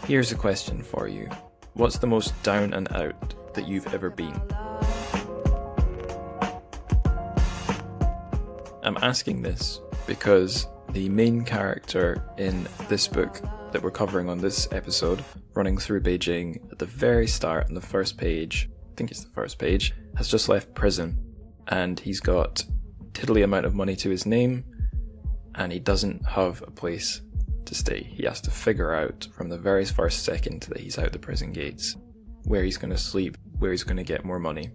Here's a question for you. What's the most down and out that you've ever been? I'm asking this because the main character in this book that we're covering on this episode, Running Through Beijing, at the very start on the first page, I think it's the first page, has just left prison, and he's got tiddly amount of money to his name, and he doesn't have a place to stay. He has to figure out from the very first second that he's out the prison gates where he's going to sleep, where he's going to get more money.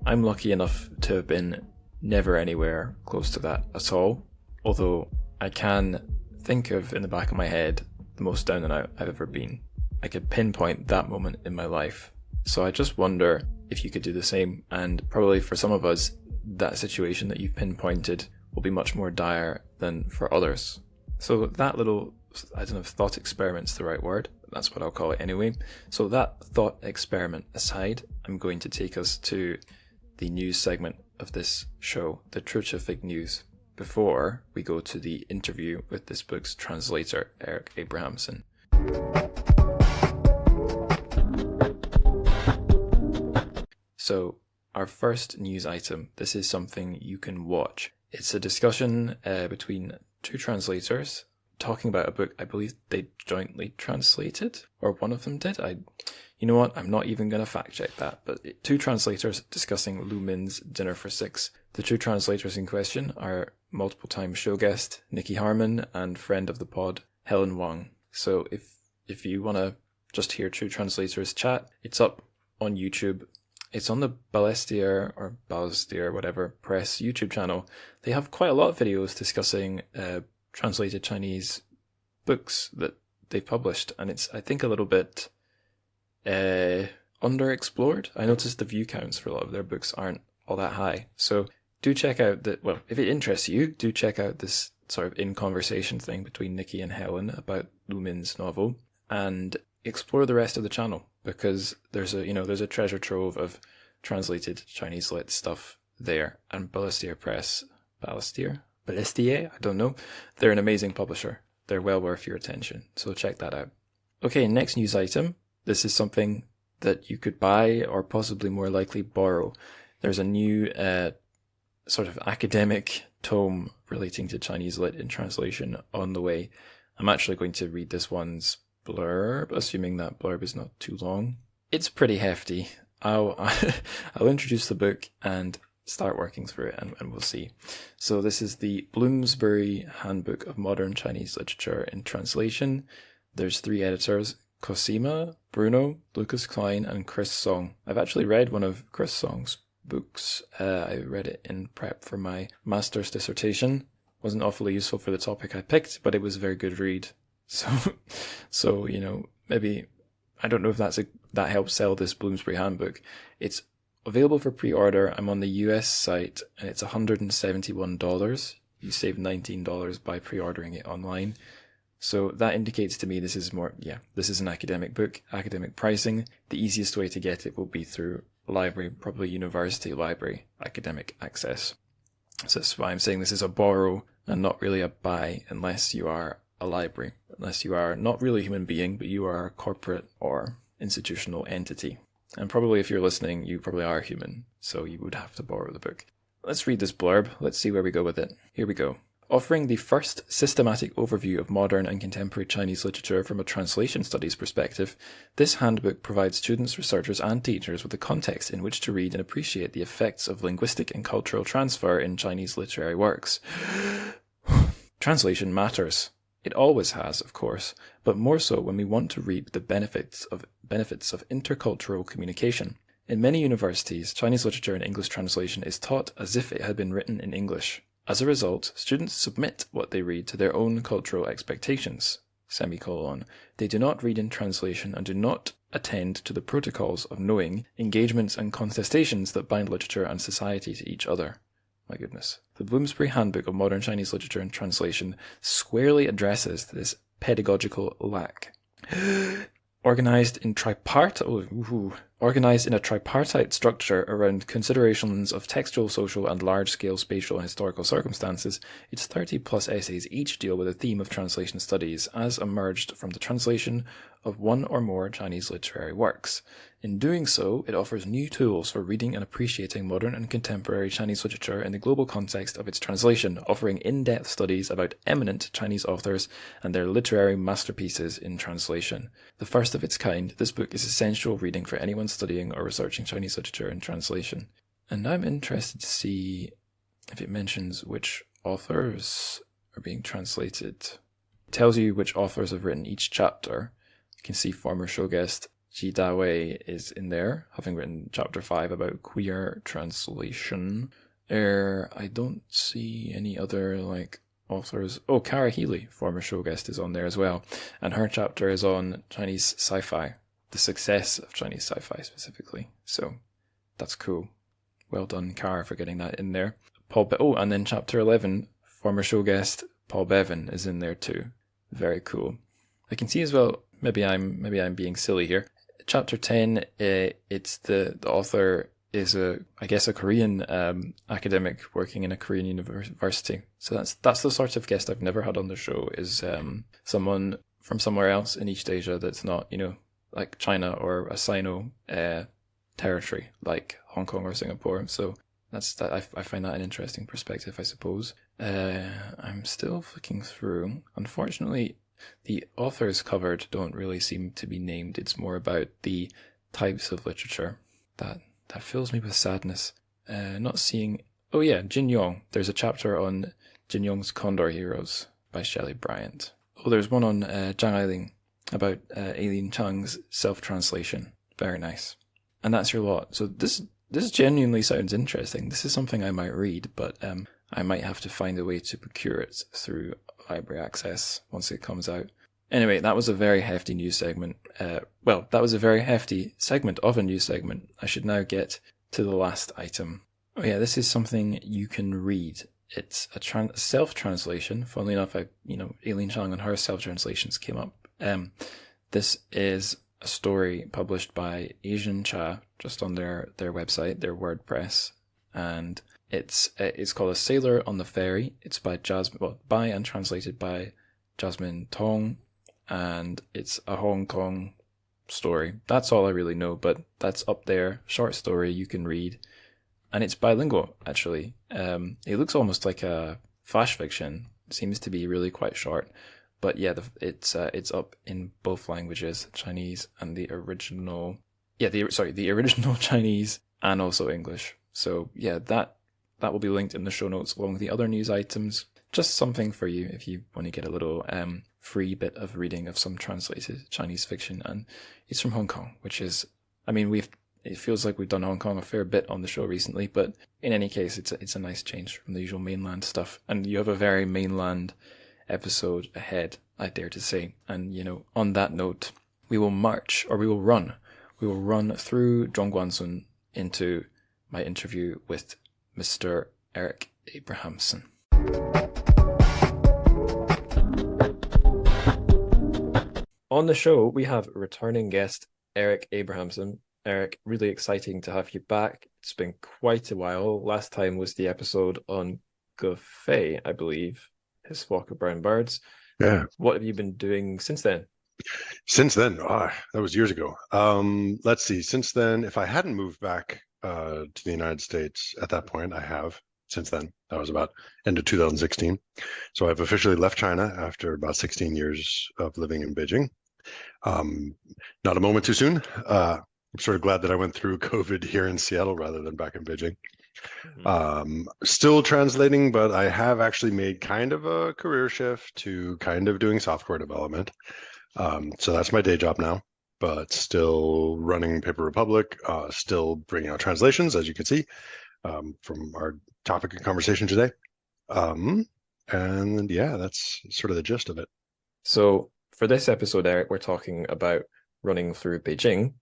I'm lucky enough to have been never anywhere close to that at all, although I can think of in the back of my head the most down and out I've ever been. I could pinpoint that moment in my life. So I just wonder if you could do the same, and probably for some of us, that situation that you've pinpointed will be much more dire than for others. So that little, I don't know if thought experiment's the right word, but that's what I'll call it anyway. So that thought experiment aside, I'm going to take us to the news segment of this show, the TrChFic news, before we go to the interview with this book's translator, Eric Abrahamsen. So, our first news item, this is something you can watch. It's a discussion between two translators talking about a book I believe they jointly translated, or one of them did. You know what, I'm not even going to fact check that, but two translators discussing Lu Min's Dinner for Six. The two translators in question are multiple time show guest Nikki Harman and friend of the pod Helen Wang. So if you want to just hear two translators chat, it's up on YouTube. It's on the Balestier or Balestier, whatever, press YouTube channel. They have quite a lot of videos discussing translated Chinese books that they've published, and it's, I think, a little bit underexplored. I noticed the view counts for a lot of their books aren't all that high. So do check out that. Well, if it interests you, do check out this sort of in conversation thing between Nikki and Helen about Lu Min's novel, and explore the rest of the channel, because there's a treasure trove of translated Chinese lit stuff there. And Balestier Press, Balestier, I don't know. They're an amazing publisher. They're well worth your attention. So check that out. Okay, next news item. This is something that you could buy or possibly more likely borrow. There's a new sort of academic tome relating to Chinese lit in translation on the way. I'm actually going to read this one's blurb, assuming that blurb is not too long. It's pretty hefty. I'll introduce the book and start working through it, and we'll see. So this is the Bloomsbury Handbook of Modern Chinese Literature in Translation. There's 3 editors: Cosima, Bruno, Lucas Klein, and Chris Song. I've actually read one of Chris Song's books. I read it in prep for my master's dissertation. Wasn't awfully useful for the topic I picked, but it was a very good read. So maybe, I don't know if that helps sell this Bloomsbury Handbook. It's available for pre-order. I'm on the US site, and it's $171. You save $19 by pre-ordering it online. So that indicates to me this is an academic book, academic pricing. The easiest way to get it will be through library, probably university library, academic access. So that's why I'm saying this is a borrow and not really a buy, unless you are a library, unless you are not really a human being, but you are a corporate or institutional entity. And probably if you're listening, you probably are human, so you would have to borrow the book. Let's read this blurb. Let's see where we go with it. Here we go. Offering the first systematic overview of modern and contemporary Chinese literature from a translation studies perspective, this handbook provides students, researchers, and teachers with the context in which to read and appreciate the effects of linguistic and cultural transfer in Chinese literary works. Translation matters. It always has, of course, but more so when we want to reap the benefits of intercultural communication. In many universities, Chinese literature in English translation is taught as if it had been written in English. As a result, students submit what they read to their own cultural expectations, They do not read in translation and do not attend to the protocols of knowing, engagements and contestations that bind literature and society to each other. My goodness. The Bloomsbury Handbook of Modern Chinese Literature in Translation squarely addresses this pedagogical lack. Organized in tripartite Organized in a tripartite structure around considerations of textual, social, and large-scale spatial and historical circumstances, its 30-plus essays each deal with a theme of translation studies as emerged from the translation of one or more Chinese literary works. In doing so, it offers new tools for reading and appreciating modern and contemporary Chinese literature in the global context of its translation, offering in-depth studies about eminent Chinese authors and their literary masterpieces in translation. The first of its kind, this book is essential reading for anyone studying or researching Chinese literature in translation. And I'm interested to see if it mentions which authors are being translated. It tells you which authors have written each chapter. You can see former show guest Ji Dawei is in there, having written chapter 5 about queer translation. I don't see any other authors. Oh, Cara Healy, former show guest, is on there as well, and her chapter is on Chinese sci-fi, the success of Chinese sci-fi specifically. So that's cool. Well done, Cara, for getting that in there. And then chapter 11, former show guest Paul Bevan is in there too. Very cool. I can see as well. Maybe I'm being silly here. Chapter 10, it's the author is a Korean academic working in a Korean university. So that's the sort of guest I've never had on the show, is someone from somewhere else in East Asia that's not, like China or a Sino territory like Hong Kong or Singapore. So I find that an interesting perspective, I suppose. I'm still flicking through. Unfortunately, the authors covered don't really seem to be named. It's more about the types of literature. That fills me with sadness. Not seeing... Oh yeah, Jin Yong. There's a chapter on Jin Yong's Condor Heroes by Shelley Bryant. Oh, there's one on Zhang Ailing about Aileen Chang's self-translation. Very nice. And that's your lot. So this genuinely sounds interesting. This is something I might read, but I might have to find a way to procure it through library access once it comes out. Anyway, that was a very hefty news segment. That was a very hefty segment of a news segment. I should now get to the last item. Oh yeah, this is something you can read. It's a self-translation. Funnily enough, Aileen Chang and her self-translations came up. This is a story published by Asian Cha, just on their website, their WordPress, and it's called A Sailor on the Ferry. It's by by and translated by Jasmine Tong, and it's a Hong Kong story. That's all I really know, but that's up there. Short story you can read, and it's bilingual actually. It looks almost like a flash fiction. It seems to be really quite short, but yeah, it's up in both languages, Chinese and the original. Yeah, the original Chinese and also English. So yeah, that will be linked in the show notes along with the other news items. Just something for you if you want to get a little free bit of reading of some translated Chinese fiction. And it's from Hong Kong, which is, it feels like we've done Hong Kong a fair bit on the show recently, but in any case, it's a nice change from the usual mainland stuff. And you have a very mainland episode ahead, I dare to say. And, on that note, we will run through Zhōngguāncūn into my interview with Mr. Eric Abrahamsen. On the show, we have returning guest Eric Abrahamsen. Eric, really exciting to have you back. It's been quite a while. Last time was the episode on Guffey, I believe, his flock of brown birds. Yeah. What have you been doing since then? Since then, that was years ago. Let's see. Since then, if I hadn't moved back to the United States at that point, I have since then. That was about end of 2016. So I've officially left China after about 16 years of living in Beijing. Not a moment too soon. I'm sort of glad that I went through COVID here in Seattle rather than back in Beijing. Mm-hmm. Still translating, but I have actually made kind of a career shift to kind of doing software development. So that's my day job now, but still running Paper Republic, still bringing out translations, as you can see, from our topic of conversation today. And yeah, that's sort of the gist of it. So for this episode, Eric, we're talking about running through Beijing,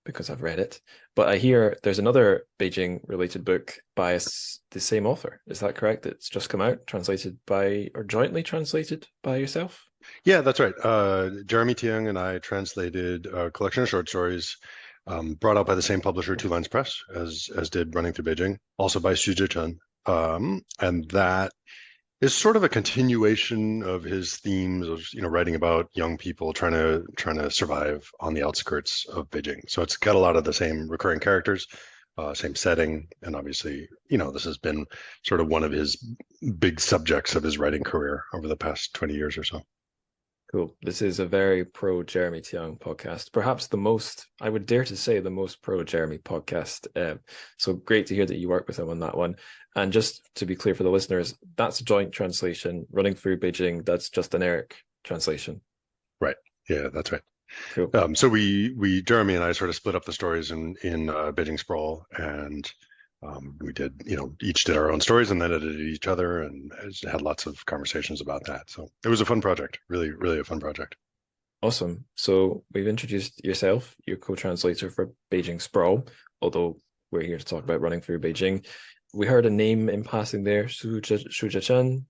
because I've read it, but I hear there's another Beijing related book by the same author. Is that correct? It's just come out, translated by, or jointly translated by yourself? Yeah, that's right. Jeremy Tiang and I translated a collection of short stories brought out by the same publisher, Two Lines Press, as did Running Through Beijing, also by Xu Zechen. And that is sort of a continuation of his themes of writing about young people trying to survive on the outskirts of Beijing. So it's got a lot of the same recurring characters, same setting, and obviously this has been sort of one of his big subjects of his writing career over the past 20 years or so. Cool. This is a very pro Jeremy Tiang podcast, perhaps the most, I would dare to say, the most pro Jeremy podcast. So great to hear that you work with him on that one. And just to be clear for the listeners, that's a joint translation. Running Through Beijing, that's just an Eric translation. Right. Yeah, that's right. Cool. So we Jeremy and I sort of split up the stories in Beijing Sprawl, and we did, each did our own stories and then edited each other, and had lots of conversations about that. So it was a fun project, really, really a fun project. Awesome. So we've introduced yourself, your co-translator for Beijing Sprawl, although we're here to talk about Running Through Beijing. We heard a name in passing there, Xu Zechen.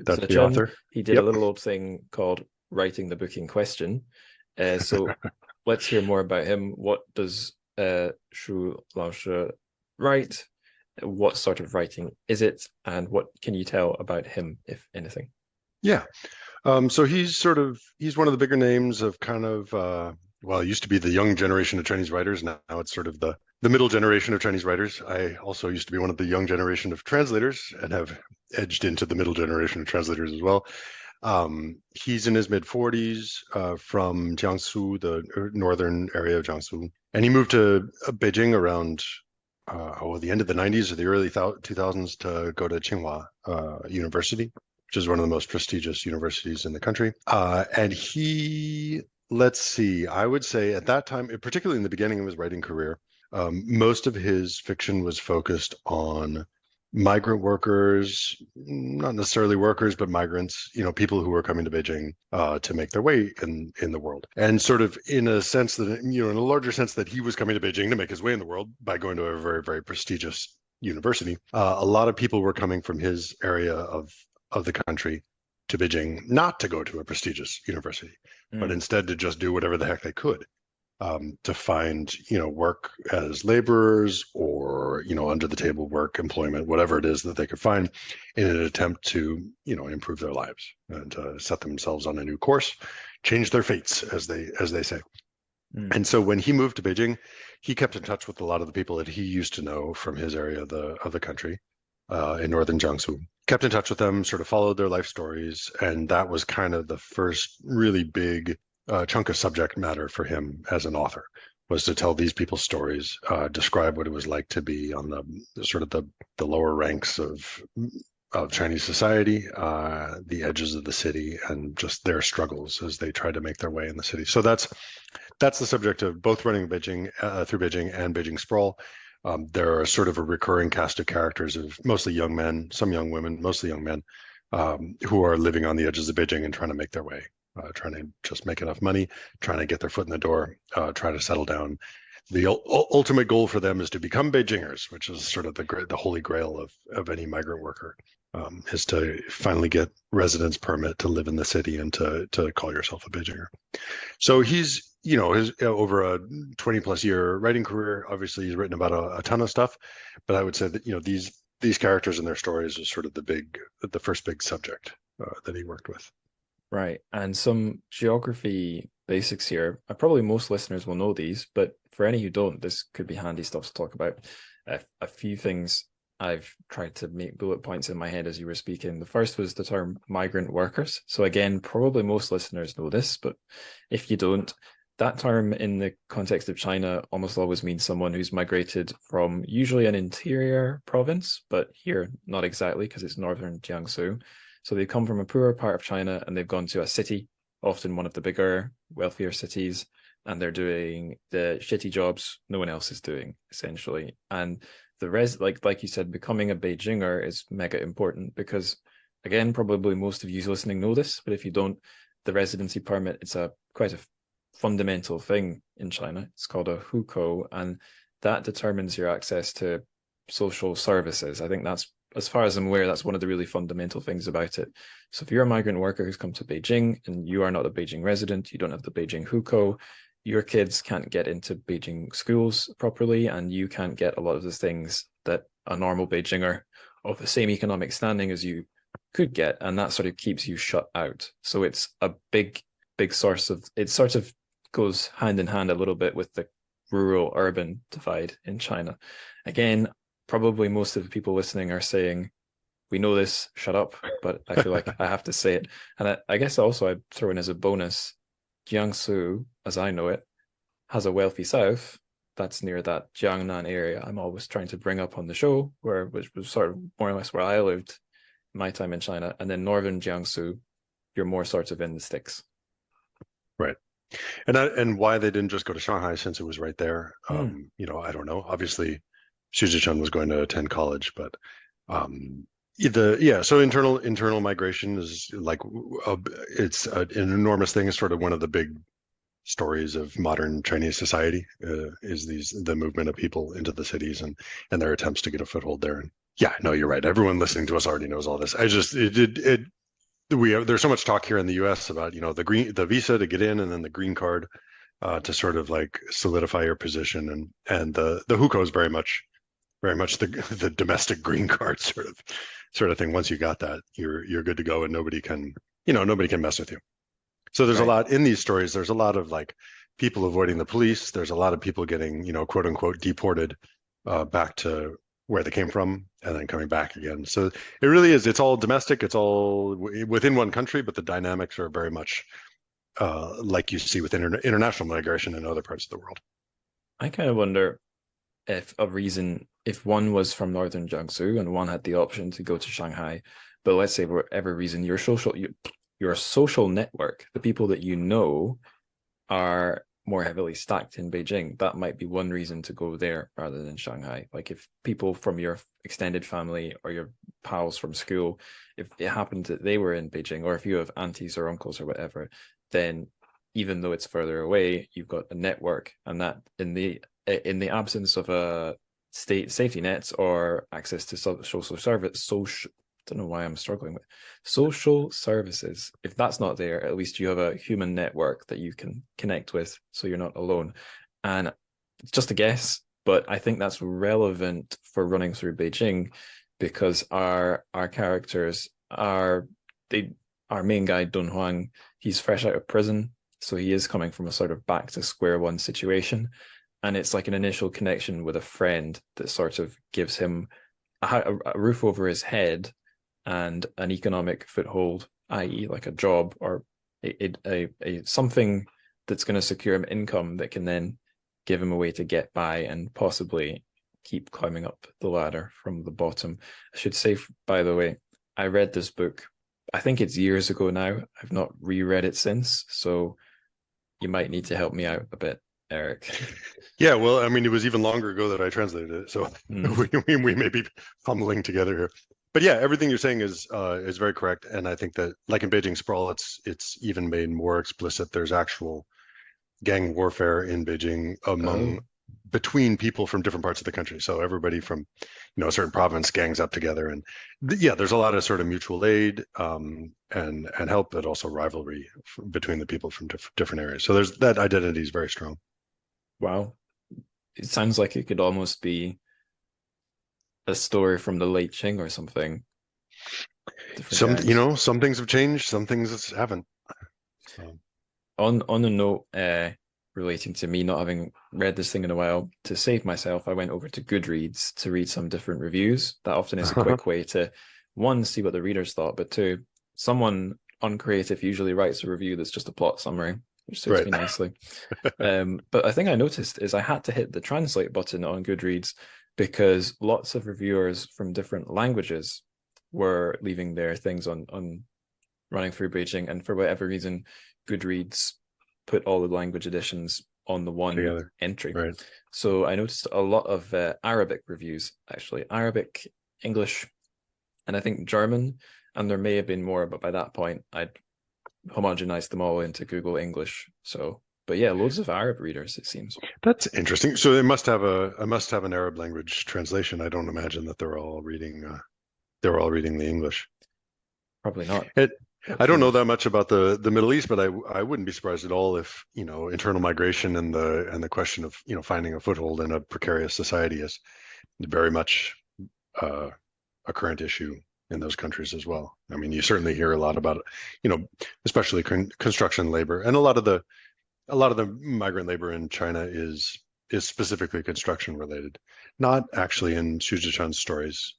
That's the author. He did a little old thing called Writing the Book in Question. So let's hear more about him. What does Xu Laoshi write? What sort of writing is it? And what can you tell about him, if anything? Yeah. So he's one of the bigger names of kind of, it used to be the young generation of Chinese writers. Now it's sort of the middle generation of Chinese writers. I also used to be one of the young generation of translators and have edged into the middle generation of translators as well. He's in his mid-40s, from Jiangsu, the northern area of Jiangsu. And he moved to Beijing around the end of the 90s or the early 2000s to go to Tsinghua University, which is one of the most prestigious universities in the country. And he, I would say at that time, particularly in the beginning of his writing career, most of his fiction was focused on migrant workers, not necessarily workers, but migrants, people who were coming to Beijing to make their way in the world. And sort of in a sense that, in a larger sense that he was coming to Beijing to make his way in the world by going to a very, very prestigious university. A lot of people were coming from his area of the country to Beijing, not to go to a prestigious university, but instead to just do whatever the heck they could. To find, work as laborers or, under the table work, employment, whatever it is that they could find in an attempt to, improve their lives and set themselves on a new course, change their fates, as they say. And so when he moved to Beijing, he kept in touch with a lot of the people that he used to know from his area of the country in northern Jiangsu. Kept in touch with them, sort of followed their life stories, and that was kind of the first really big chunk of subject matter for him as an author, was to tell these people's stories, describe what it was like to be on the sort of the lower ranks of Chinese society, the edges of the city, and just their struggles as they try to make their way in the city. So that's the subject of both Running Beijing Through Beijing and Beijing Sprawl. There are sort of a recurring cast of characters of mostly young men, some young women, mostly young men, who are living on the edges of Beijing and trying to make their way. Trying to just make enough money, trying to get their foot in the door, try to settle down. The ultimate goal for them is to become Beijingers, which is sort of the holy grail of any migrant worker, is to finally get residence permit to live in the city and to call yourself a Beijinger. So he's, his over a 20 plus year writing career, obviously he's written about a ton of stuff, but I would say that, these characters and their stories is sort of the first big subject that he worked with. Right. And some geography basics here. Probably most listeners will know these, but for any who don't, this could be handy stuff to talk about. A few things I've tried to make bullet points in my head as you were speaking. The first was the term migrant workers. So again, probably most listeners know this, but if you don't, that term in the context of China almost always means someone who's migrated from usually an interior province, but here, not exactly, because it's northern Jiangsu. So they come from a poorer part of China and they've gone to a city, often one of the bigger, wealthier cities, and they're doing the shitty jobs no one else is doing, essentially. And the rest, like you said, becoming a Beijinger is mega important because, again, probably most of you listening know this, but if you don't, the residency permit, it's quite a fundamental thing in China. It's called a hukou, and that determines your access to social services. I think that's, as far as I'm aware, that's one of the really fundamental things about it. So if you're a migrant worker who's come to Beijing and you are not a Beijing resident, you don't have the Beijing hukou, your kids can't get into Beijing schools properly, and you can't get a lot of the things that a normal Beijinger of the same economic standing as you could get, and that sort of keeps you shut out. So it's a big source of, it sort of goes hand in hand a little bit with the rural urban divide in China. Again, probably most of the people listening are saying, we know this, shut up, but I feel like I have to say it. And I guess also I'd throw in as a bonus, Jiangsu, as I know it, has a wealthy south that's near that Jiangnan area I'm always trying to bring up on the show, which was sort of more or less where I lived my time in China. And then northern Jiangsu, you're more sort of in the sticks. Right. And why they didn't just go to Shanghai since it was right there, I don't know. Obviously, Xu Zechen was going to attend college, but so internal migration is like it's an enormous thing. It's sort of one of the big stories of modern Chinese society is the movement of people into the cities and their attempts to get a foothold there. And yeah, no, you're right. Everyone listening to us already knows all this. There's so much talk here in the U.S. about the visa to get in and then the green card to sort of like solidify your position, and the hukou is very much the domestic green card sort of thing. Once you got that, you're good to go, and nobody can mess with you. So there's a lot in these stories. There's a lot of like people avoiding the police. There's a lot of people getting quote unquote deported back to where they came from and then coming back again. So it really is. It's all domestic. It's all within one country, but the dynamics are very much like you see with international migration in other parts of the world. I kind of wonder if one was from northern Jiangsu and one had the option to go to Shanghai, but let's say for whatever reason your social network, the people that you know, are more heavily stacked in Beijing. That might be one reason to go there rather than Shanghai. Like if people from your extended family or your pals from school, if it happened that they were in Beijing, or if you have aunties or uncles or whatever, then even though it's further away, you've got a network, and that in the absence of a state safety nets or access to social don't know why I'm struggling with social services. If that's not there, at least you have a human network that you can connect with, so you're not alone. And it's just a guess, but I think that's relevant for running through Beijing, because our characters our main guy Dun Huang, he's fresh out of prison, so he is coming from a sort of back to square one situation, and it's like an initial connection with a friend that sort of gives him a roof over his head and an economic foothold, i.e. like a job or a something that's going to secure him income that can then give him a way to get by and possibly keep climbing up the ladder from the bottom. I should say, by the way, I read this book, I think it's years ago now. I've not reread it since, so you might need to help me out a bit, Eric. Yeah, well, I mean, it was even longer ago that I translated it, so we may be fumbling together here. But yeah, everything you're saying is very correct, and I think that, like in Beijing Sprawl, it's even made more explicit. There's actual gang warfare in Beijing between people from different parts of the country. So everybody from a certain province gangs up together, and there's a lot of sort of mutual aid and help, but also rivalry between the people from different areas. So there's that identity is very strong. Wow, it sounds like it could almost be a story from the late Qing or something. Some things have changed, some things haven't. So. On a note relating to me not having read this thing in a while, to save myself, I went over to Goodreads to read some different reviews. That often is a quick way to, one, see what the readers thought, but two, someone uncreative usually writes a review that's just a plot summary, which suits me nicely. But a thing I noticed is I had to hit the translate button on Goodreads, because lots of reviewers from different languages were leaving their things on running through Beijing, and for whatever reason, Goodreads put all the language editions on the one entry. Right. So I noticed a lot of Arabic reviews, actually, Arabic, English, and I think German, and there may have been more, but by that point, I'd homogenized them all into Google English. So, but yeah, loads of Arab readers, it seems. That's interesting. So it must have an Arab language translation. I don't imagine that they're all reading the English. Probably not. I don't know that much about the Middle East, but I wouldn't be surprised at all if, internal migration and the question of, finding a foothold in a precarious society is very much a current issue in those countries as well. I mean, you certainly hear a lot about especially construction labor, and a lot of the migrant labor in China is specifically construction related, not actually in Xu Zechen's stories.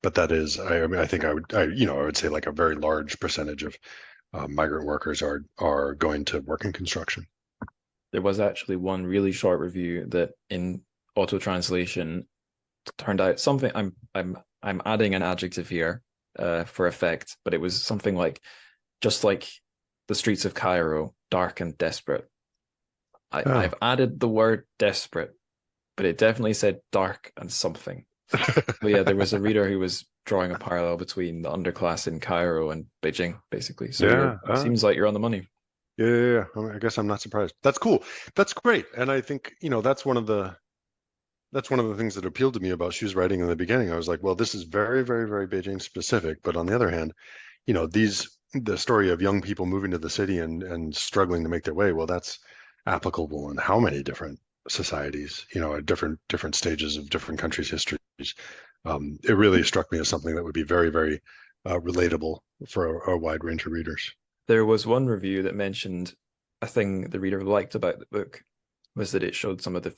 But that is, I mean, I think I would say like a very large percentage of migrant workers are going to work in construction. There was actually one really short review that in auto translation turned out something. I'm adding an adjective here for effect, but it was something like, just like the streets of Cairo, dark and desperate. I've added the word desperate, but it definitely said dark and something. But yeah, there was a reader who was drawing a parallel between the underclass in Cairo and Beijing, basically. So it seems like you're on the money. Yeah. I guess I'm not surprised. That's cool. That's great. And I think, that's one of the things that appealed to me about Xu's writing in the beginning. I was like, well, this is very, very, very Beijing specific. But on the other hand, the story of young people moving to the city and struggling to make their way, well, that's applicable in how many different societies, at different stages of different countries' histories. It really struck me as something that would be very, very relatable for a wide range of readers. There was one review that mentioned a thing the reader liked about the book was that it showed some of the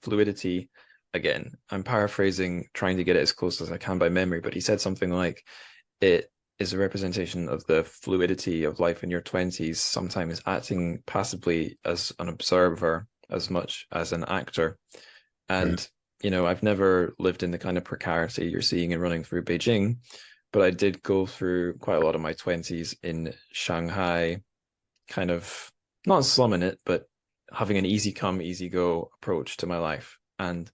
fluidity. Again, I'm paraphrasing, trying to get it as close as I can by memory, but he said something like, it is a representation of the fluidity of life in your 20s, sometimes acting passively as an observer as much as an actor. And, I've never lived in the kind of precarity you're seeing in running through Beijing, but I did go through quite a lot of my 20s in Shanghai, kind of not slumming it, but having an easy come, easy go approach to my life. And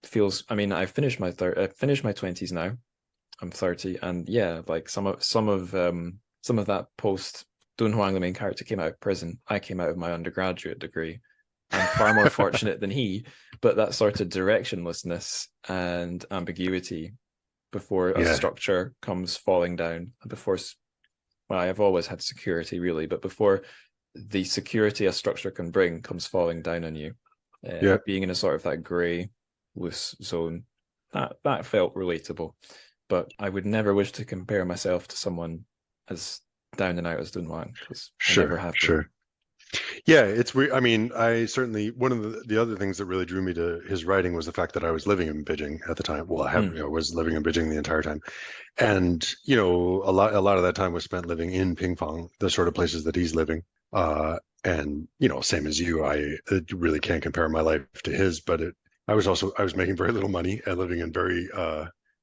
feels, I mean, I've finished my 20s now. I'm 30, and like some of that post Dunhuang, the main character, came out of prison. I came out of my undergraduate degree. I'm far more fortunate than he, but that sort of directionlessness and ambiguity before a structure comes falling down, I've always had security really, but before the security a structure can bring comes falling down on you, being in a sort of that grey, loose zone, that felt relatable. But I would never wish to compare myself to someone as down and out as Dunhuang, because I never have been. Sure. Yeah, it's weird. I mean, I certainly, one of the other things that really drew me to his writing was the fact that I was living in Beijing at the time. Well, I was living in Beijing the entire time. And, a lot of that time was spent living in Pingfang, the sort of places that he's living. And, same as you, I really can't compare my life to his, but I was making very little money and living in very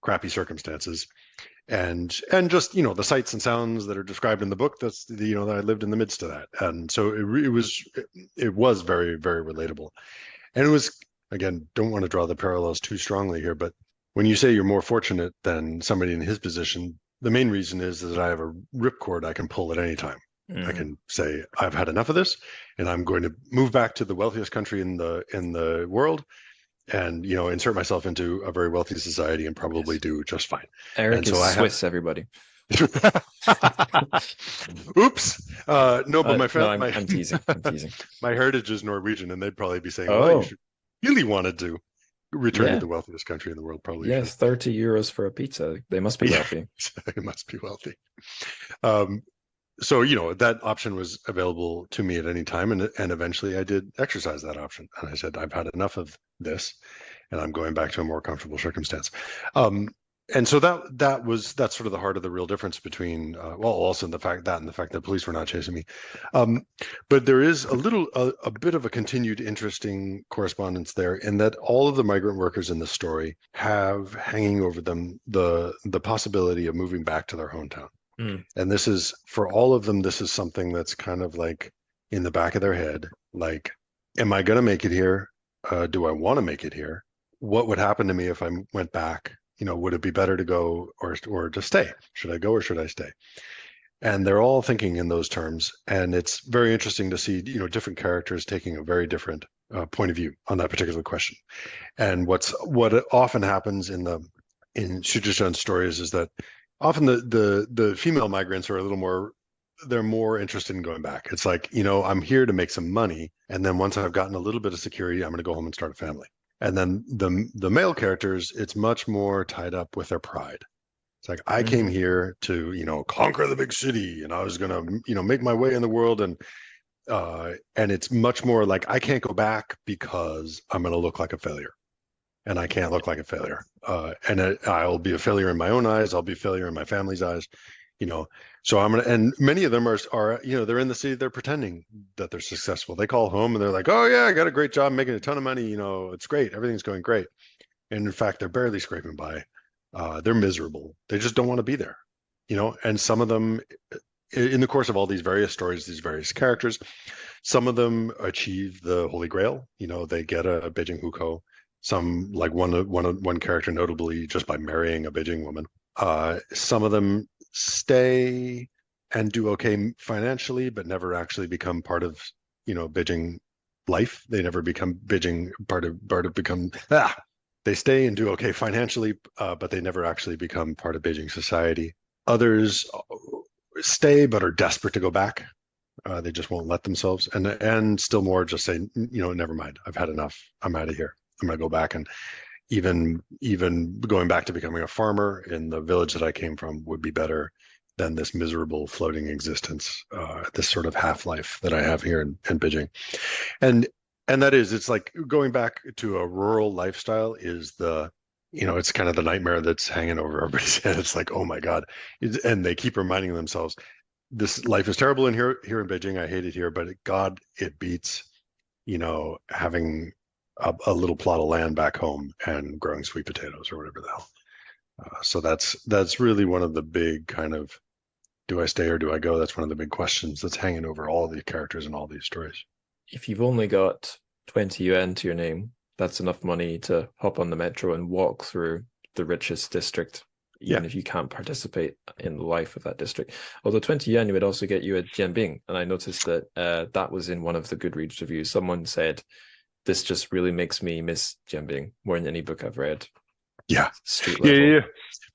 crappy circumstances. And just, the sights and sounds that are described in the book, that's, that I lived in the midst of that. And so it was very, very relatable. And it was, again, don't want to draw the parallels too strongly here, but when you say you're more fortunate than somebody in his position, the main reason is that I have a ripcord I can pull at any time. I can say, I've had enough of this, and I'm going to move back to the wealthiest country in the world, and insert myself into a very wealthy society and probably do just fine. Eric is Swiss, everybody. Oops. No, but my friend, I'm teasing. My heritage is Norwegian, and they'd probably be saying, well, you really wanted to return to the wealthiest country in the world, probably. Yes, 30 euros for a pizza. They must be wealthy. They must be wealthy. So, that option was available to me at any time. And eventually I did exercise that option. And I said, I've had enough of this, and I'm going back to a more comfortable circumstance. And so that's sort of the heart of the real difference between, also the fact that police were not chasing me. But there is a bit of a continued interesting correspondence there, in that all of the migrant workers in the story have hanging over them the possibility of moving back to their hometown. And this is, for all of them, this is something that's kind of like in the back of their head. Like, am I going to make it here? Do I want to make it here? What would happen to me if I went back? Would it be better to go or to stay? Should I go or should I stay? And they're all thinking in those terms. And it's very interesting to see, different characters taking a very different point of view on that particular question. And what often happens in Xu Zechen's stories is that often the female migrants are a little more, they're more interested in going back. It's like, I'm here to make some money, and then once I've gotten a little bit of security, I'm going to go home and start a family. And then the male characters, it's much more tied up with their pride. It's like, I came here to, conquer the big city, and I was going to, make my way in the world. And it's much more like, I can't go back because I'm going to look like a failure, and I can't look like a failure. I'll be a failure in my own eyes. I'll be a failure in my family's eyes, So and many of them are, they're in the city, they're pretending that they're successful. They call home and they're like, oh yeah, I got a great job, making a ton of money. It's great. Everything's going great. And in fact, they're barely scraping by. They're miserable. They just don't want to be there, and some of them, in the course of all these various stories, these various characters, some of them achieve the Holy Grail. They get a Beijing hukou. Some, like one character, notably just by marrying a Beijing woman. Some of them stay and do okay financially, but never actually become part of, Beijing life. They never become Beijing they stay and do okay financially, but they never actually become part of Beijing society. Others stay but are desperate to go back. They just won't let themselves, and still more just say, never mind, I've had enough, I'm out of here, I'm going to go back. And even going back to becoming a farmer in the village that I came from would be better than this miserable floating existence, this sort of half-life that I have here in Beijing. And it's like going back to a rural lifestyle is it's kind of the nightmare that's hanging over everybody's head. It's like, oh my God. And they keep reminding themselves, this life is terrible here in Beijing. I hate it here, but God, it beats, having a little plot of land back home and growing sweet potatoes or whatever the hell. So that's really one of the big kind of, do I stay or do I go? That's one of the big questions that's hanging over all the characters in all these stories. If you've only got 20 yuan to your name, that's enough money to hop on the metro and walk through the richest district, even if you can't participate in the life of that district. Although 20 yuan would also get you a jianbing. And I noticed that that was in one of the Goodreads reviews. Someone said, this just really makes me miss jianbing more than any book I've read. Yeah. Street level. Yeah.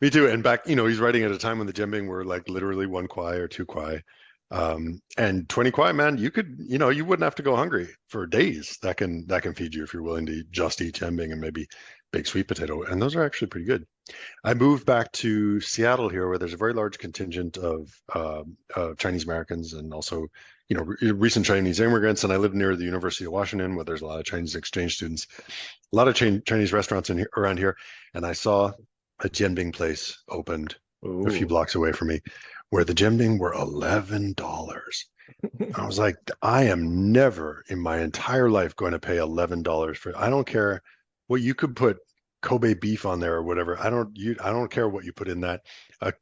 Me too. And back, he's writing at a time when the jianbing were like literally 1 kuai or 2 kuai. And 20 kuai, man, you could, you wouldn't have to go hungry for days. That can feed you if you're willing to just eat jianbing and maybe bake sweet potato. And those are actually pretty good. I moved back to Seattle here, where there's a very large contingent of Chinese Americans and also, recent Chinese immigrants. And I live near the University of Washington, where there's a lot of Chinese exchange students, a lot of Chinese restaurants around here. And I saw a jianbing place opened a few blocks away from me, where the jianbing were $11. I was like, I am never in my entire life going to pay $11 for. I don't care what you could put Kobe beef on there or whatever. I don't care what you put in that. A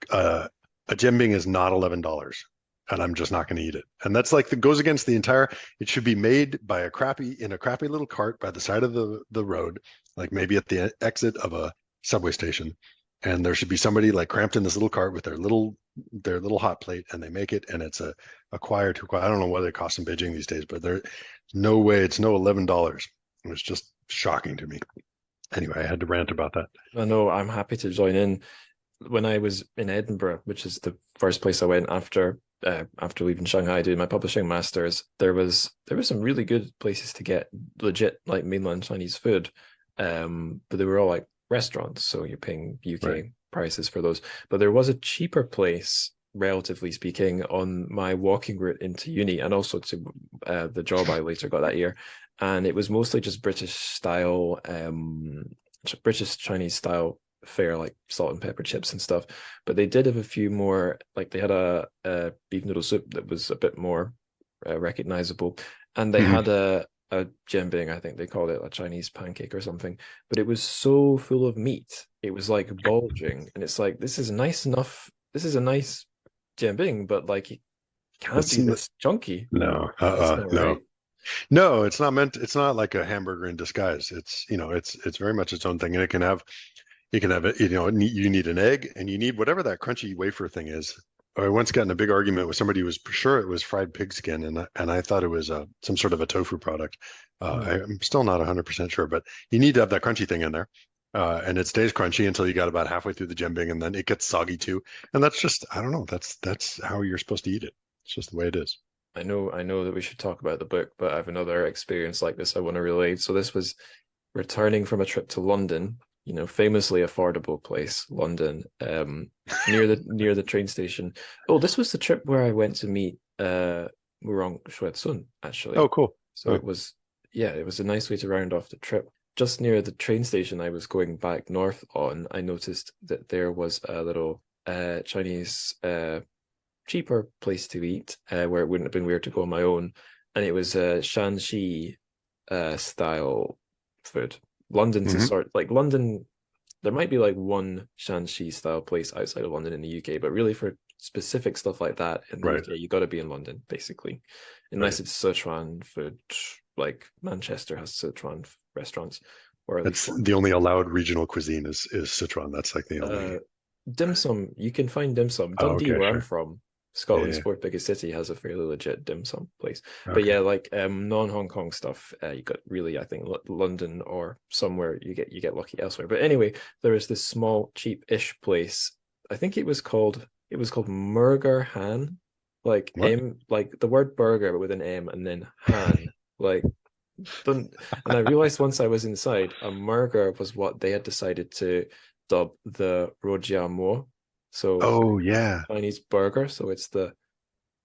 jianbing is not $11, and I'm just not going to eat it. And that's like, that goes against the entire. It should be made by a crappy little cart by the side of the road, like maybe at the exit of a subway station. And there should be somebody like cramped in this little cart with their little hot plate, and they make it, and it's a kuai or 2 kuai. I don't know what it costs in Beijing these days, but there's no way it's no $11. It was just shocking to me. Anyway, I had to rant about that. I know, I'm happy to join in. When I was in Edinburgh, which is the first place I went after leaving Shanghai doing my publishing masters, there was some really good places to get legit like mainland Chinese food, but they were all like restaurants, so you're paying UK prices for those. But there was a cheaper place, relatively speaking, on my walking route into uni and also to the job I later got that year, and it was mostly just British Chinese style fare, like salt and pepper chips and stuff. But they did have a few more, like they had a beef noodle soup that was a bit more recognizable, and they had a jianbing, I think they called it, a Chinese pancake or something, but it was so full of meat, it was like bulging, and it's like, this is nice enough, this is a nice jianbing, but like it can't be this chunky. No, it's not meant. It's not like a hamburger in disguise. It's it's very much its own thing, and it can have it. You need an egg, and you need whatever that crunchy wafer thing is. I once got in a big argument with somebody who was sure it was fried pig skin, and I thought it was some sort of a tofu product. I'm still not 100% sure, but you need to have that crunchy thing in there. And it stays crunchy until you got about halfway through the jianbing, and then it gets soggy too. And that's just, I don't know, that's how you're supposed to eat it. It's just the way it is. I know that we should talk about the book, but I have another experience like this I want to relate. So this was returning from a trip to London, famously affordable place, London, near the train station. Oh, this was the trip where I went to meet Wurong Shuetsun, actually. Oh, cool. So it was a nice way to round off the trip. Just near the train station I was going back north on, I noticed that there was a little Chinese cheaper place to eat where it wouldn't have been weird to go on my own. And it was Shanxi style food. London's a sort like London, there might be like one Shanxi style place outside of London in the UK, but really for specific stuff like that in the UK, you got to be in London, basically. Unless it's Sichuan food, like Manchester has Sichuan restaurants. Or at That's least the only allowed regional cuisine is Sichuan. That's like the only. Dim sum. You can find dim sum. Dundee, okay, where sure. I'm from, Scotland's fourth biggest city, has a fairly legit dim sum place. But yeah, like non-Hong Kong stuff, you got really, I think, London or somewhere you get lucky elsewhere. But anyway, there is this small, cheap-ish place. I think it was called Murger Han, like What? M, like the word burger but with an M and then Han, like. And I realized once I was inside, a murger was what they had decided to dub the rojiamo. So Oh yeah, Chinese burger. So it's the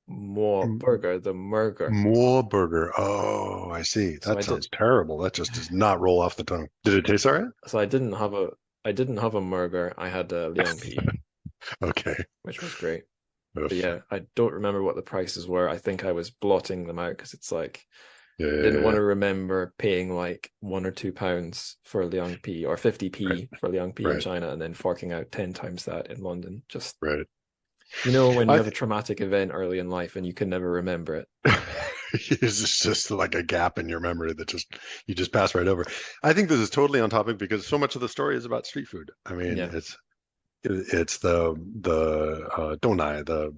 mo burger, the murger. more burger. Oh, I see. So That sounds terrible. That just does not roll off the tongue. Did it taste all right? So I didn't have a murger. I had a liangpi, Okay. which was great. Oof. But yeah, I don't remember what the prices were. I think I was blotting them out because it's like Yeah, I didn't want to remember paying like £1 or £2 for a liangpi or 50p for liangpi in China and then forking out 10 times that in London. Just right. when you have a traumatic event early in life and you can never remember it. It's just like a gap in your memory that you just pass right over. I think this is totally on topic because so much of the story is about street food. I mean, it's the donai, the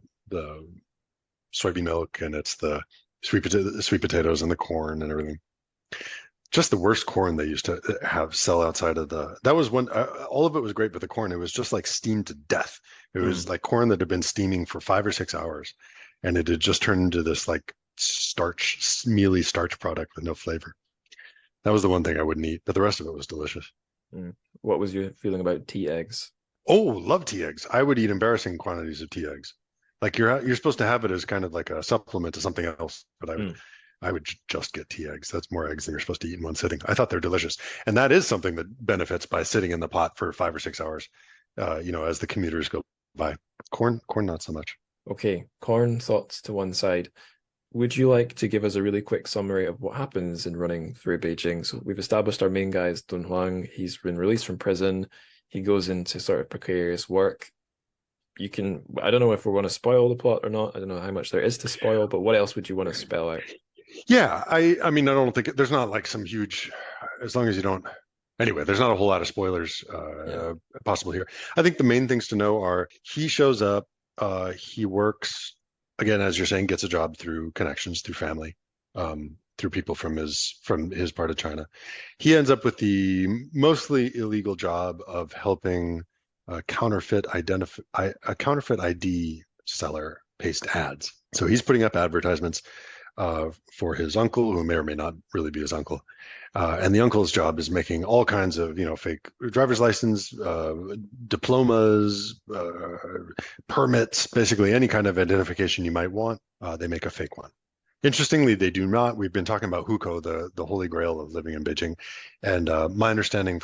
soybean milk, and it's the sweet potatoes and the corn and everything. Just the worst corn they used to sell outside of that was one, all of it was great, but the corn, it was just like steamed to death. It was like corn that had been steaming for 5 or 6 hours, and it had just turned into this like mealy starch product with no flavor. That was the one thing I wouldn't eat, but the rest of it was delicious. What was your feeling about tea eggs? Oh, love tea eggs. I would eat embarrassing quantities of tea eggs. Like you're supposed to have it as kind of like a supplement to something else, but I would just get tea eggs. That's more eggs than you're supposed to eat in one sitting. I thought they're delicious, and that is something that benefits by sitting in the pot for 5 or 6 hours. As the commuters go by. Corn, not so much. Okay, corn thoughts to one side. Would you like to give us a really quick summary of what happens in running through Beijing? So we've established our main guy is Dun Huang. He's been released from prison. He goes into sort of precarious work. I don't know if we're going to spoil the plot or not. I don't know how much there is to spoil, but what else would you want to spell out? Yeah, I mean, I don't think there's not like some huge, as long as you don't. Anyway, there's not a whole lot of spoilers possible here. I think the main things to know are he shows up, he works, again, as you're saying, gets a job through connections, through family, through people from his part of China. He ends up with the mostly illegal job of helping a counterfeit ID seller paste ads. So he's putting up advertisements for his uncle, who may or may not really be his uncle. And the uncle's job is making all kinds of, fake driver's license, diplomas, permits, basically any kind of identification you might want. They make a fake one. Interestingly, they do not. We've been talking about hukou, the holy grail of living in Beijing. And my understanding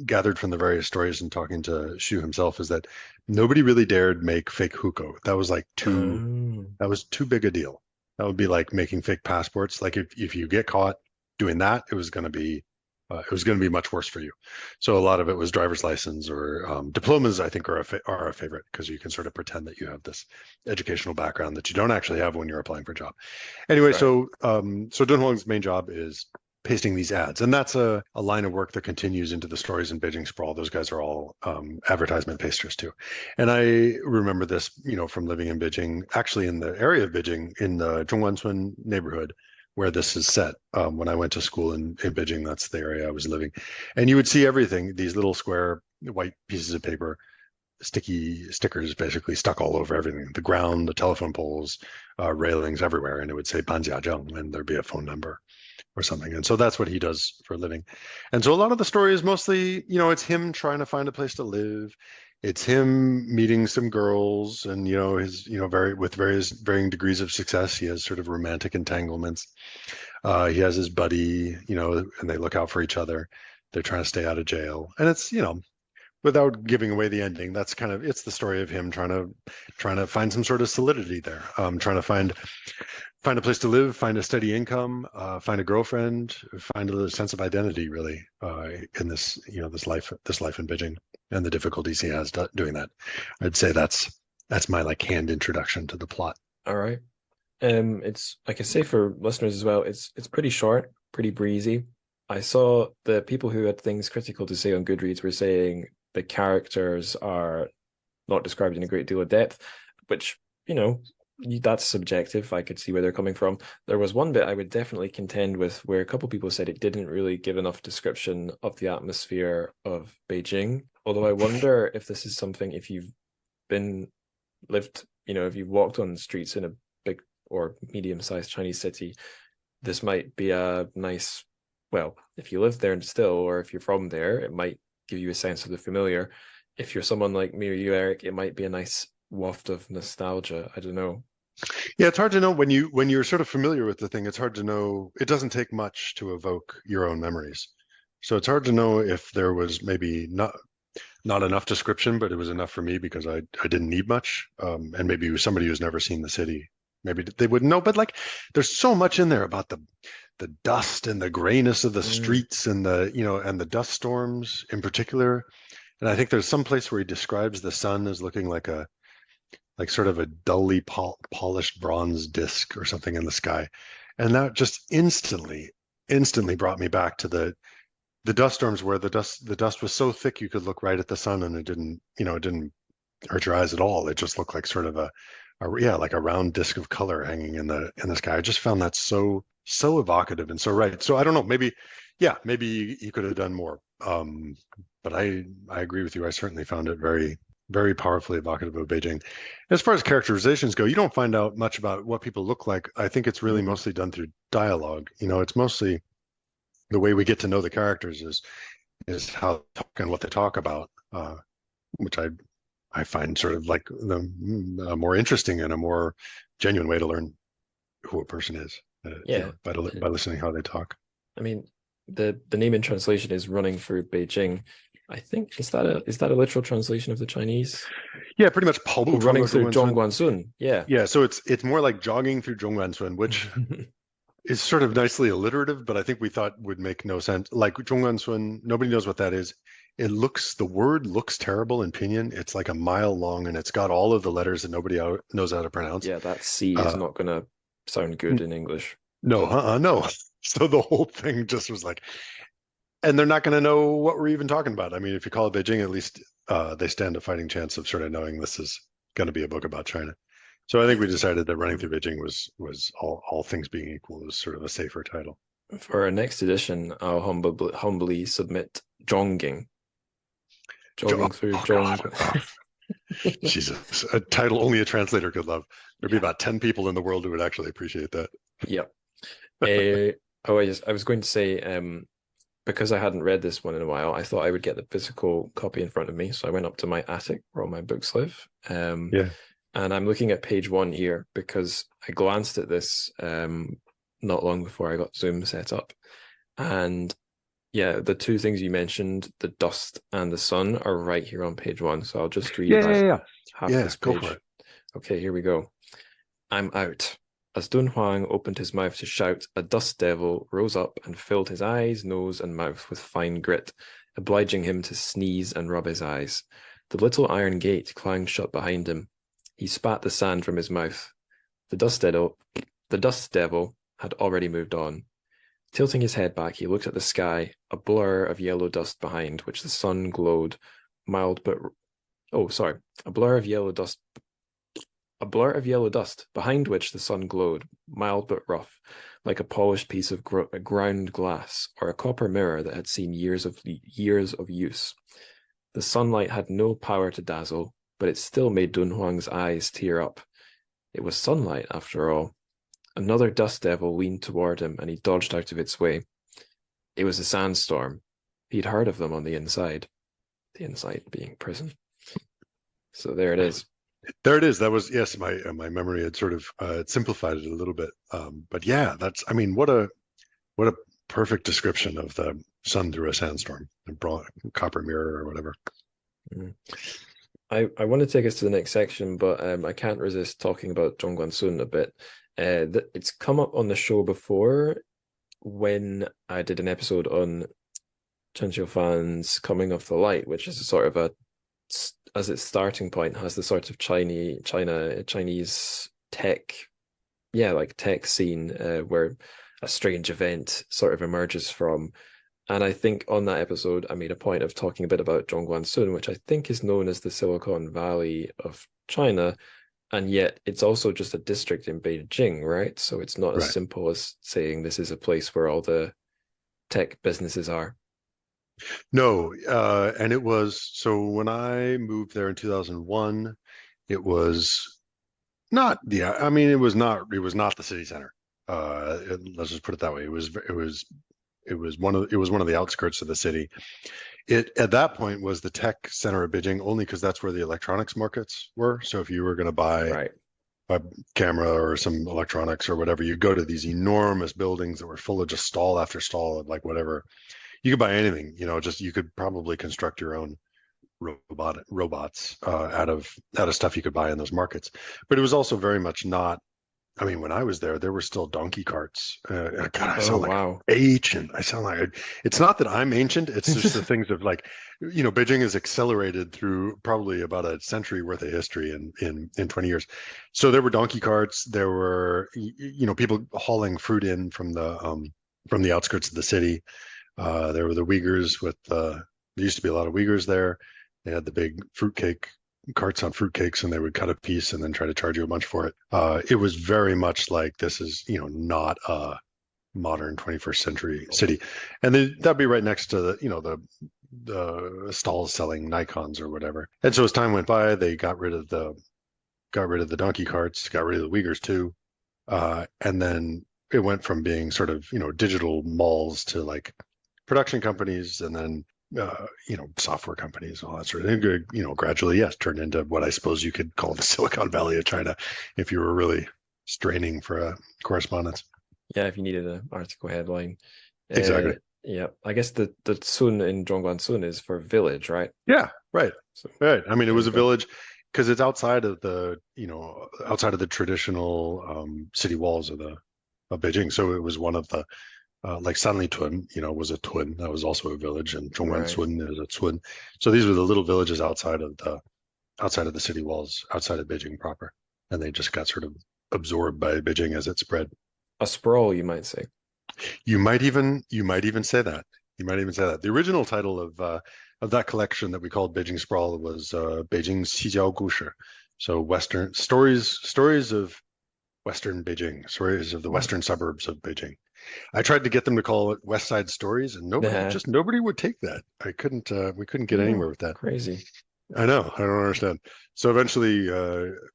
gathered from the various stories and talking to Xu himself is that nobody really dared make fake hukou. That was like that was too big a deal. That would be like making fake passports. Like if you get caught doing that, it was going to be much worse for you. So a lot of it was driver's license or diplomas. I think are a favorite because you can sort of pretend that you have this educational background that you don't actually have when you're applying for a job. Anyway, so Dun Huang's main job is pasting these ads, and that's a line of work that continues into the stories in Beijing Sprawl. Those guys are all advertisement pasters too. And I remember this, from living in Beijing, actually in the area of Beijing, in the Zhōngguāncūn neighborhood, where this is set. When I went to school in Beijing, that's the area I was living. And you would see everything, these little square white pieces of paper, stickers basically stuck all over everything, the ground, the telephone poles, railings everywhere. And it would say Banjiajeng, and there'd be a phone number or something. And so that's what he does for a living. And so a lot of the story is mostly, it's him trying to find a place to live. It's him meeting some girls and, his, with varying degrees of success. He has sort of romantic entanglements. He has his buddy, and they look out for each other. They're trying to stay out of jail. And it's, without giving away the ending, that's it's the story of him trying to find some sort of solidity there, trying to find a place to live, find a steady income, find a girlfriend, find a sense of identity, really, in this, this life in Beijing, and the difficulties he has doing that. I'd say that's my hand introduction to the plot. All right. It's, I can say for listeners as well, it's pretty short, pretty breezy. I saw the people who had things critical to say on Goodreads were saying the characters are not described in a great deal of depth, which, that's subjective. I could see where they're coming from. There was one bit I would definitely contend with where a couple of people said it didn't really give enough description of the atmosphere of Beijing. Although I wonder if this is something, if you've if you've walked on streets in a big or medium-sized Chinese city, this might be a nice, well, if you live there still, or if you're from there, it might give you a sense of the familiar. If you're someone like me or you, Eric, it might be a nice waft of nostalgia. I don't know. Yeah, it's hard to know when you're sort of familiar with the thing. It's hard to know. It doesn't take much to evoke your own memories. So it's hard to know if there was maybe not enough description, but it was enough for me because I didn't need much. And maybe it was somebody who's never seen the city. Maybe they wouldn't know. But there's so much in there about the dust and the grayness of the streets and the dust storms in particular. And I think there's some place where he describes the sun as looking like sort of a dully polished bronze disc or something in the sky. And that just instantly brought me back to the dust storms where the dust was so thick you could look right at the sun and it didn't hurt your eyes at all. It just looked like sort of a round disc of color hanging in the sky. I just found that so evocative and so right. So I don't know, maybe you could have done more. But I agree with you. I certainly found it very, very powerfully evocative of Beijing. As far as characterizations go, you don't find out much about what people look like. I think it's really mostly done through dialogue. It's mostly the way we get to know the characters is how they talk and what they talk about, which I find sort of like the more interesting and a more genuine way to learn who a person is. By listening how they talk. I mean, the name in translation is Running Through Beijing. I think is that a literal translation of the Chinese? Yeah, pretty much. Pǎobù running through zhōngguāncūn. Yeah. So it's more like jogging through zhōngguāncūn, which is sort of nicely alliterative, but I think we thought would make no sense. Like zhōngguāncūn, nobody knows what that is. The word looks terrible in pinyin. It's like a mile long, and it's got all of the letters that nobody knows how to pronounce. Yeah, that C is not going to sound good in English. No, no. So the whole thing just was like, and they're not going to know what we're even talking about. I mean, if you call it Beijing, at least they stand a fighting chance of sort of knowing this is going to be a book about China. So I think we decided that Running Through Beijing was all things being equal, was sort of a safer title. For our next edition, I'll humbly submit Jogging through Zhōngguāncūn. Jesus, a title only a translator could love. There'd be about 10 people in the world who would actually appreciate that. Yep. I was going to say, because I hadn't read this one in a while, I thought I would get the physical copy in front of me. So I went up to my attic where all my books live. And I'm looking at page 1 here because I glanced at this not long before I got Zoom set up. And yeah, the two things you mentioned, the dust and the sun, are right here on page 1. So I'll just read half this page. Go for it. Okay, here we go. I'm out. As Dun Huang opened his mouth to shout, a dust devil rose up and filled his eyes, nose, and mouth with fine grit, obliging him to sneeze and rub his eyes. The little iron gate clanged shut behind him. He spat the sand from his mouth. The dust devil had already moved on. Tilting his head back, he looked at the sky, a blur of yellow dust behind which the sun glowed, a blur of yellow dust. a blur of yellow dust, behind which the sun glowed, mild but rough, like a polished piece of ground glass or a copper mirror that had seen years of use. The sunlight had no power to dazzle, but it still made Dunhuang's eyes tear up. It was sunlight, after all. Another dust devil leaned toward him, and he dodged out of its way. It was a sandstorm. He'd heard of them on the inside being prison. So there it is. There it is. That was, yes, my memory had sort of simplified it a little bit. But yeah, that's, I mean, what a perfect description of the sun through a sandstorm, a copper mirror or whatever. Mm. I want to take us to the next section, but I can't resist talking about zhōngguāncūn a bit. It's come up on the show before when I did an episode on Chen Qiufan's Coming of the Light, which is a sort of as its starting point, has the sort of Chinese tech, like tech scene where a strange event sort of emerges from. And I think on that episode, I made a point of talking a bit about zhōngguāncūn, which I think is known as the Silicon Valley of China. And yet it's also just a district in Beijing, right? So it's not as simple as saying this is a place where all the tech businesses are. No, and it was, so when I moved there in 2001, it was not it was not the city center. Let's just put it that way. It was one of the outskirts of the city. It at that point was the tech center of Beijing only because that's where the electronics markets were. So if you were going to buy a camera or some electronics or whatever, you go to these enormous buildings that were full of just stall after stall of like whatever. You could buy anything, just you could probably construct your own robots out of stuff you could buy in those markets. But it was also very much not. I mean, when I was there were still donkey carts. God, I sound like ancient. I sound like it's not that I'm ancient. It's just the things of like, Beijing has accelerated through probably about a century worth of history in 20 years. So there were donkey carts. There were people hauling fruit in from the outskirts of the city. There were the Uyghurs there used to be a lot of Uyghurs there. They had the big fruitcake carts on fruitcakes, and they would cut a piece and then try to charge you a bunch for it. It was very much like this is, not a modern 21st century city. And that'd be right next to the stalls selling Nikons or whatever. And so as time went by, they got rid of the donkey carts, got rid of the Uyghurs too. And then it went from being sort of, digital malls to like production companies, and then software companies, all that sort of thing. Gradually, yes, turned into what I suppose you could call the Silicon Valley of China, if you were really straining for a correspondence. Yeah, if you needed an article headline. Exactly. Yeah, I guess the Sun in zhōngguāncūn is for village, right? Yeah, right. So, right. I mean, it was a village because it's outside of the traditional city walls of Beijing. So it was one of the like Sanlitun, was a tun. That was also a village, and zhōngguāncūn is a tun. So these were the little villages outside of the city walls, outside of Beijing proper, and they just got sort of absorbed by Beijing as it spread. A sprawl, you might say. You might even say that. The original title of that collection that we called Beijing Sprawl was Beijing Xijiao Gushi. So Western stories of Western Beijing, stories of the Western suburbs of Beijing. I tried to get them to call it West Side Stories, and nobody would take that. We couldn't get anywhere with that. Crazy. I know. I don't understand. So eventually,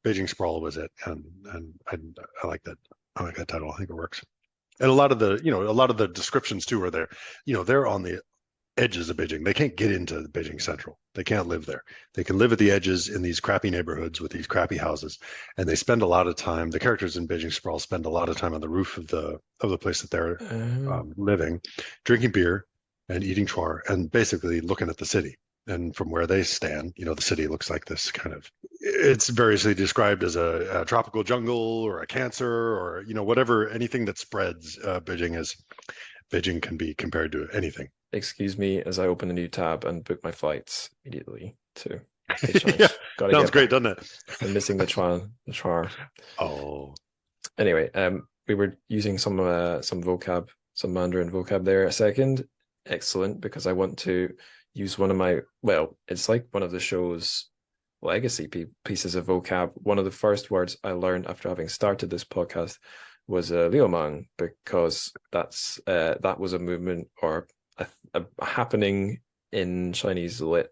Beijing Sprawl was it, and I like that. I like that title. I think it works. And a lot of the descriptions too are there. They're on the edges of Beijing. They can't get into Beijing Central. They can't live there. They can live at the edges in these crappy neighborhoods with these crappy houses, and they spend a lot of time. The characters in Beijing Sprawl spend a lot of time on the roof of the place that they're living, drinking beer and eating chuan'er, and basically looking at the city. And from where they stand, the city looks like this kind of. It's variously described as a tropical jungle or a cancer or whatever, anything that spreads. Beijing can be compared to anything. Excuse me as I open a new tab and book my flights immediately too. Yeah, sounds great, doesn't it? I'm missing the chuan'er. Oh. Anyway, we were using some vocab, some Mandarin vocab there a second. Excellent, because I want to use one of my, it's like one of the show's legacy pieces of vocab. One of the first words I learned after having started this podcast was liumang, because that was a movement or a happening in Chinese lit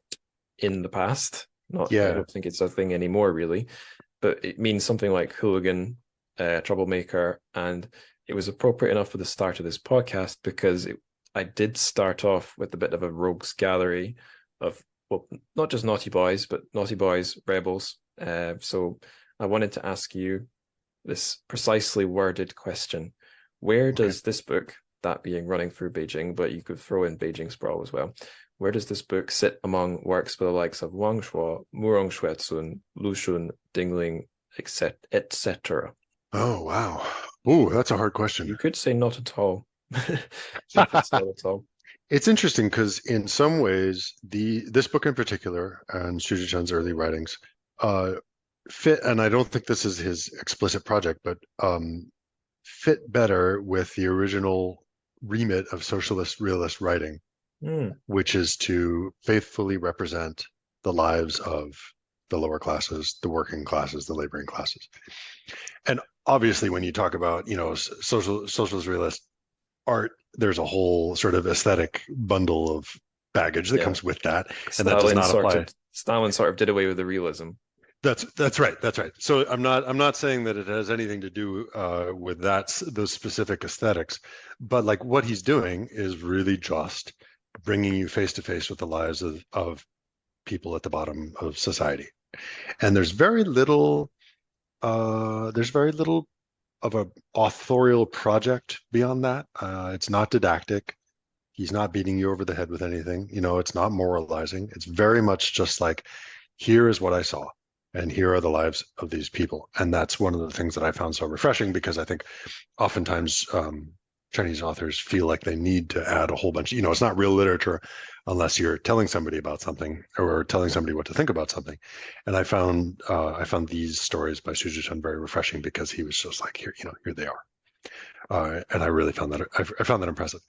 in the past. I don't think it's a thing anymore, really, but it means something like hooligan, troublemaker, and it was appropriate enough for the start of this podcast because I did start off with a bit of a rogues gallery of, well, not just naughty boys, but naughty boys, rebels. So I wanted to ask you this precisely worded question. Where does this book, that being Running Through Beijing, but you could throw in Beijing Sprawl as well, where does this book sit among works by the likes of Wang Shuo, Murong Xuecun, Lu Xun, Dingling, etc.? Oh, wow. Ooh, that's a hard question. You could say not at all. If it's not at all. It's interesting because in some ways, this book in particular and Xu Zechen's early writings fit, and I don't think this is his explicit project, but fit better with the original remit of socialist realist writing, which is to faithfully represent the lives of the lower classes, the working classes, the laboring classes. And obviously, when you talk about, socialist realist art, there's a whole sort of aesthetic bundle of baggage that comes with that, and that does not apply. Stalin sort of did away with the realism. That's right. So I'm not saying that it has anything to do with those specific aesthetics, but like what he's doing is really just bringing you face to face with the lives of people at the bottom of society, and there's very little of an authorial project beyond that. It's not didactic. He's not beating you over the head with anything. It's not moralizing. It's very much just like, here is what I saw, and here are the lives of these people. And that's one of the things that I found so refreshing, because I think oftentimes Chinese authors feel like they need to add a whole bunch. It's not real literature unless you're telling somebody about something or telling somebody what to think about something. And I found these stories by Xu Zechen very refreshing, because he was just like, here they are. And I really found that I found that impressive.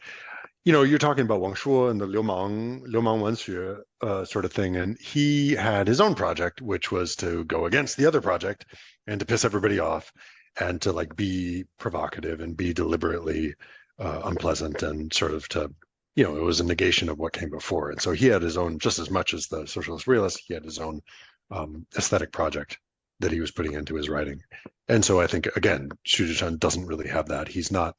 You're talking about Wang Shuo and the liumang wenxue sort of thing, and he had his own project, which was to go against the other project and to piss everybody off, and to like be provocative and be deliberately unpleasant, and sort of to, it was a negation of what came before. And so he had his own, just as much as the socialist realist, he had his own aesthetic project that he was putting into his writing. And so I think, again, Xu Zechen doesn't really have that. He's not,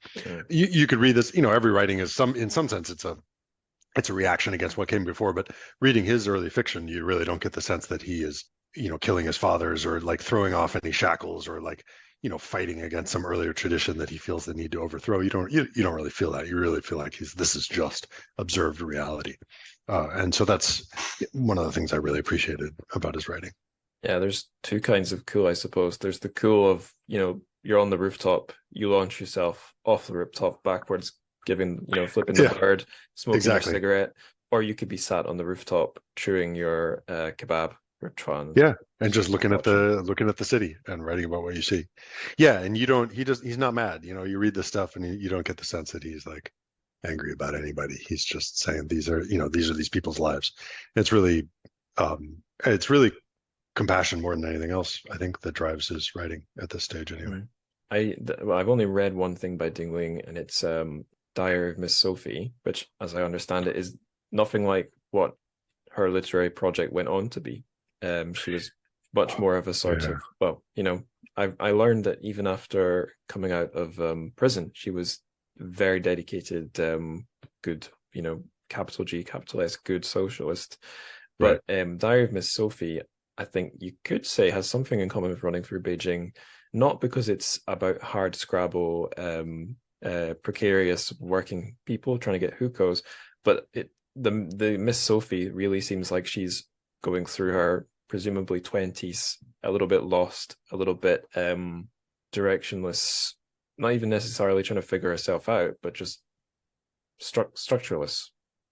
you could read this, every writing is in some sense, it's a reaction against what came before, but reading his early fiction, you really don't get the sense that he is, killing his fathers, or like throwing off any shackles, or like, fighting against some earlier tradition that he feels the need to overthrow. You don't really feel that. You really feel like this is just observed reality. And so that's one of the things I really appreciated about his writing. Yeah, there's two kinds of cool, I suppose. There's the cool of, you're on the rooftop, you launch yourself off the rooftop backwards, flipping the bird, smoking a cigarette, or you could be sat on the rooftop chewing your kebab. And just looking at the city and writing about what you see. And he's not mad. You read this stuff and you don't get the sense that he's like angry about anybody. He's just saying these are these people's lives. It's really compassion more than anything else, I think, that drives his writing at this stage anyway. I've only read one thing by Dingling, and it's Diary of Miss Sophie, which, as I understand it, is nothing like what her literary project went on to be. She was much more of a sort of, I learned that even after coming out of prison, she was very dedicated, good, capital G, capital S, good socialist. But Diary of Miss Sophie, I think you could say, has something in common with Running Through Beijing, not because it's about hard scrabble, precarious working people trying to get hukous, but the Miss Sophie really seems like she's going through her presumably 20s, a little bit lost, a little bit directionless, not even necessarily trying to figure herself out, but just structureless.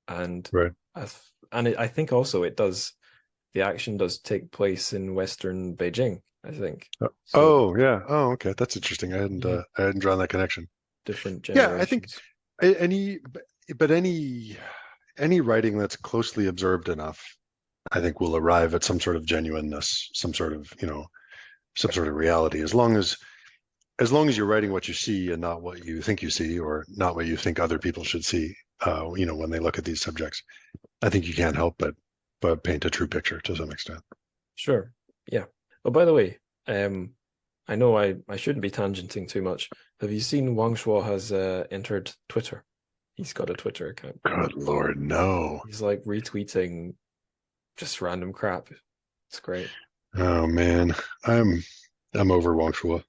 And I think also the action does take place in Western Beijing, I think. Okay, that's interesting. I hadn't drawn that connection. Different generations. I think any writing that's closely observed enough I think we'll arrive at some sort of genuineness, some sort of, some sort of reality. As long as you're writing what you see and not what you think you see, or not what you think other people should see, when they look at these subjects, I think you can't help but paint a true picture to some extent. Sure. Yeah. Oh, by the way, I know I shouldn't be tangenting too much. Have you seen Wang Shuo has entered Twitter? He's got a Twitter account. Good Lord, no. He's like retweeting just random crap. It's great. Oh man, I'm over Wang Shuo.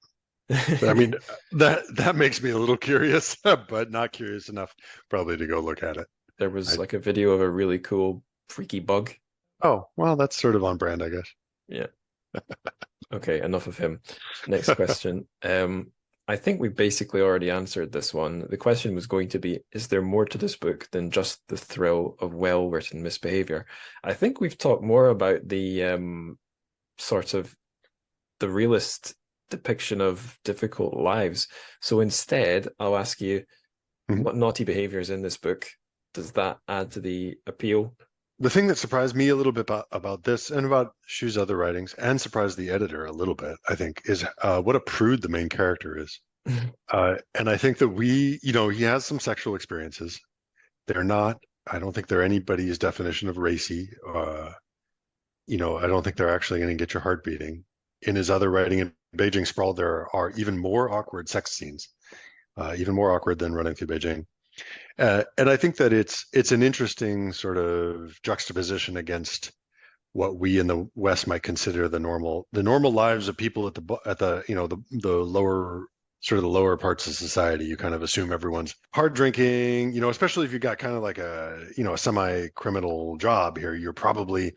I mean, that makes me a little curious, but not curious enough probably to go look at it. There was like a video of a really cool freaky bug. Oh, well, that's sort of on brand, I guess. Yeah. Okay, enough of him. Next question. I think we basically already answered this one. The question was going to be, is there more to this book than just the thrill of well-written misbehavior? I think we've talked more about the sort of the realist depiction of difficult lives. So instead, I'll ask you, what naughty behavior is in this book? Does that add to the appeal? The thing that surprised me a little bit about this and about Xu's other writings, and surprised the editor a little bit, I think, is what a prude the main character is. And I think that he has some sexual experiences. They're not, I don't think they're anybody's definition of racy. I don't think they're actually going to get your heart beating. In his other writing in Beijing Sprawl, there are even more awkward sex scenes, even more awkward than Running Through Beijing. And I think that it's an interesting sort of juxtaposition against what we in the West might consider the normal lives of people at the lower, sort of the lower parts of society. You kind of assume everyone's hard drinking, especially if you got kind of like a semi-criminal job here. You're probably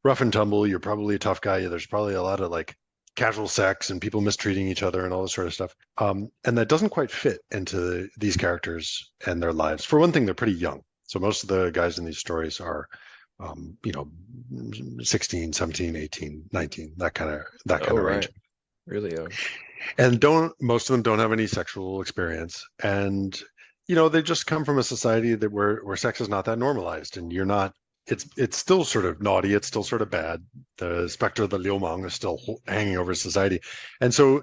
rough and tumble. You're probably a tough guy. There's probably a lot of like casual sex and people mistreating each other and all this sort of stuff. And that doesn't quite fit into these characters and their lives. For one thing, they're pretty young. So most of the guys in these stories are, 16, 17, 18, 19, that kind of range. Really young. And most of them don't have any sexual experience. And, they just come from a society that where sex is not that normalized, and you're not, it's still sort of naughty. It's still sort of bad. The specter of the liumang is still hanging over society. And so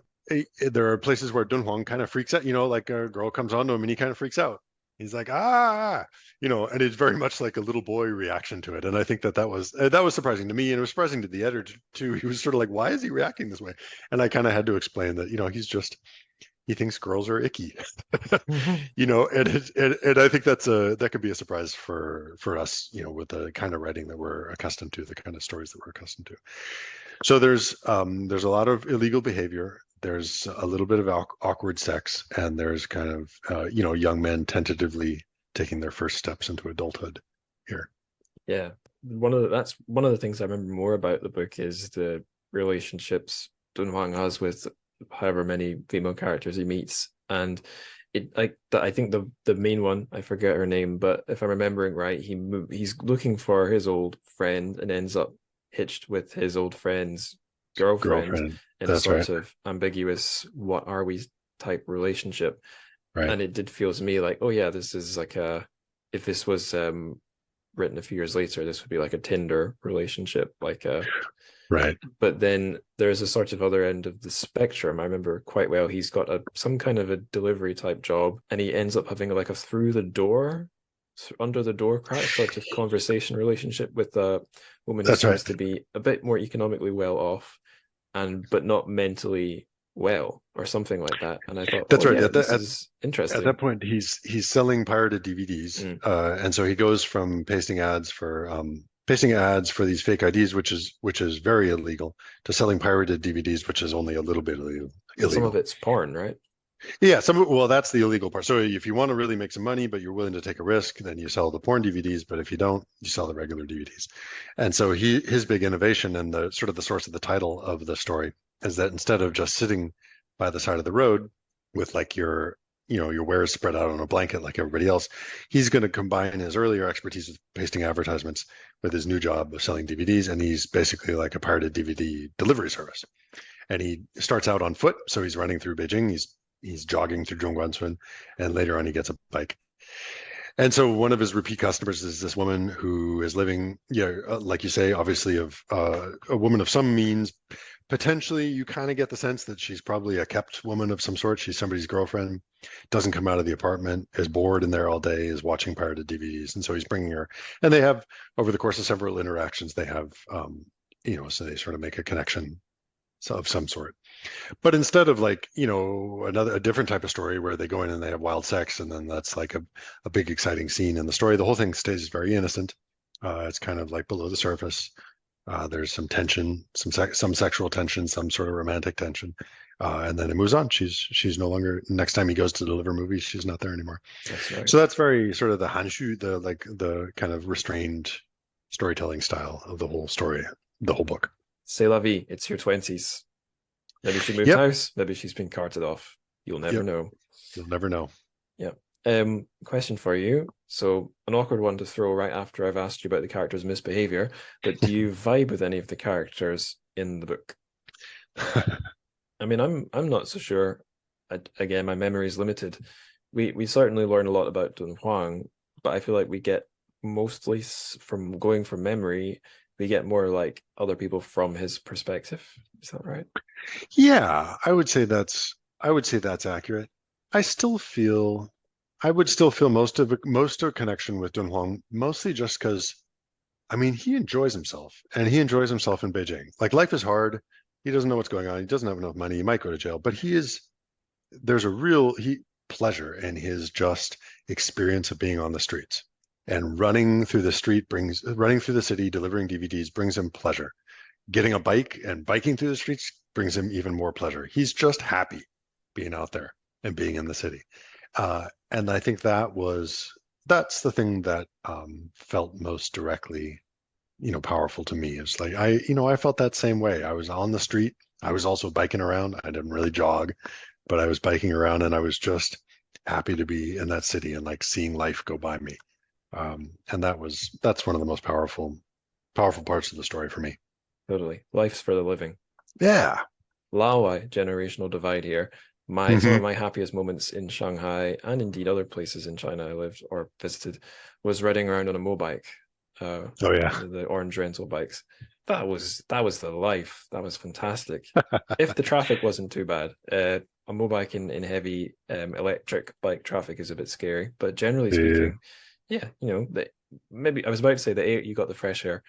there are places where Dunhuang kind of freaks out, like a girl comes onto him and he kind of freaks out. He's like, and it's very much like a little boy reaction to it. And I think that was surprising to me, and it was surprising to the editor too. He was sort of like, why is he reacting this way? And I kind of had to explain that, he thinks girls are icky, and I think that could be a surprise for us, with the kind of writing that we're accustomed to, the kind of stories that we're accustomed to. So there's a lot of illegal behavior. There's a little bit of awkward sex, and there's kind of young men tentatively taking their first steps into adulthood here. Yeah, that's one of the things I remember more about the book is the relationships Dunhuang has with however many female characters he meets, and I think the main one, I forget her name, but if I'm remembering right, he's looking for his old friend and ends up hitched with his old friend's girlfriend in a sort of ambiguous "what are we" type relationship. Right. And it did feel to me like, oh yeah, this is like if this was written a few years later, this would be like a Tinder relationship, like right. But then there's a sort of other end of the spectrum. I remember quite well, he's got some kind of a delivery type job, and he ends up having like a under the door crack sort of conversation relationship with a woman who seems to be a bit more economically well off, but not mentally well, or something like that. And I thought, that's right. Yeah, this is interesting. At that point, he's selling pirated DVDs, and so he goes from pasting ads for these fake IDs, which is very illegal, to selling pirated DVDs, which is only a little bit illegal. Some of it's porn, right? Yeah, that's the illegal part. So if you want to really make some money, but you're willing to take a risk, then you sell the porn DVDs. But if you don't, you sell the regular DVDs. And so his big innovation, and the sort of the source of the title of the story, is that instead of just sitting by the side of the road with like your wares spread out on a blanket like everybody else, he's going to combine his earlier expertise with pasting advertisements with his new job of selling DVDs, and he's basically like a pirated DVD delivery service. And he starts out on foot, so he's running through Beijing, he's jogging through zhōngguāncūn, and later on he gets a bike. And so one of his repeat customers is this woman who is living, like you say, obviously of a woman of some means. Potentially, you kind of get the sense that she's probably a kept woman of some sort. She's somebody's girlfriend, doesn't come out of the apartment, is bored in there all day, is watching pirated DVDs. And so he's bringing her, and they have, over the course of several interactions, they have, so they sort of make a connection of some sort. But instead of like, a different type of story where they go in and they have wild sex, and then that's like a big exciting scene in the story, the whole thing stays very innocent. It's kind of like below the surface. There's some tension, some sexual tension, some sort of romantic tension, and then it moves on. She's no longer. Next time he goes to deliver movies, she's not there anymore. That's right. So that's very sort of the hanshu, the kind of restrained storytelling style of the whole story, the whole book. C'est la vie. It's your 20s. Maybe she moved house. Maybe she's been carted off. You'll never know. You'll never know. Yeah. Question for you. So an awkward one to throw right after I've asked you about the character's misbehavior, but do you vibe with any of the characters in the book? I mean, I'm not so sure. Again, my memory is limited. We certainly learn a lot about Dun Huang, but I feel like we get mostly from going from memory, we get more like other people from his perspective. Is that right? Yeah, I would say that's accurate. I would still feel most of a connection with Dun Huang, mostly just because, I mean, he enjoys himself, and he enjoys himself in Beijing. Like, life is hard. He doesn't know what's going on. He doesn't have enough money. He might go to jail, but there's a real pleasure in his just experience of being on the streets, and running through the city, delivering DVDs brings him pleasure. Getting a bike and biking through the streets brings him even more pleasure. He's just happy being out there and being in the city. And I think that's the thing that felt most directly, powerful to me. It's like, I felt that same way. I was on the street. I was also biking around. I didn't really jog, but I was biking around, and I was just happy to be in that city and like seeing life go by me. And that's one of the most powerful parts of the story for me. Totally. Life's for the living. Yeah. Laowai, generational divide here. Some of my happiest moments in Shanghai, and indeed other places in China I lived or visited, was riding around on a mobike. The orange rental bikes. That was the life. That was fantastic. If the traffic wasn't too bad. A mobike in heavy electric bike traffic is a bit scary, but generally speaking, maybe I was about to say you got the fresh air.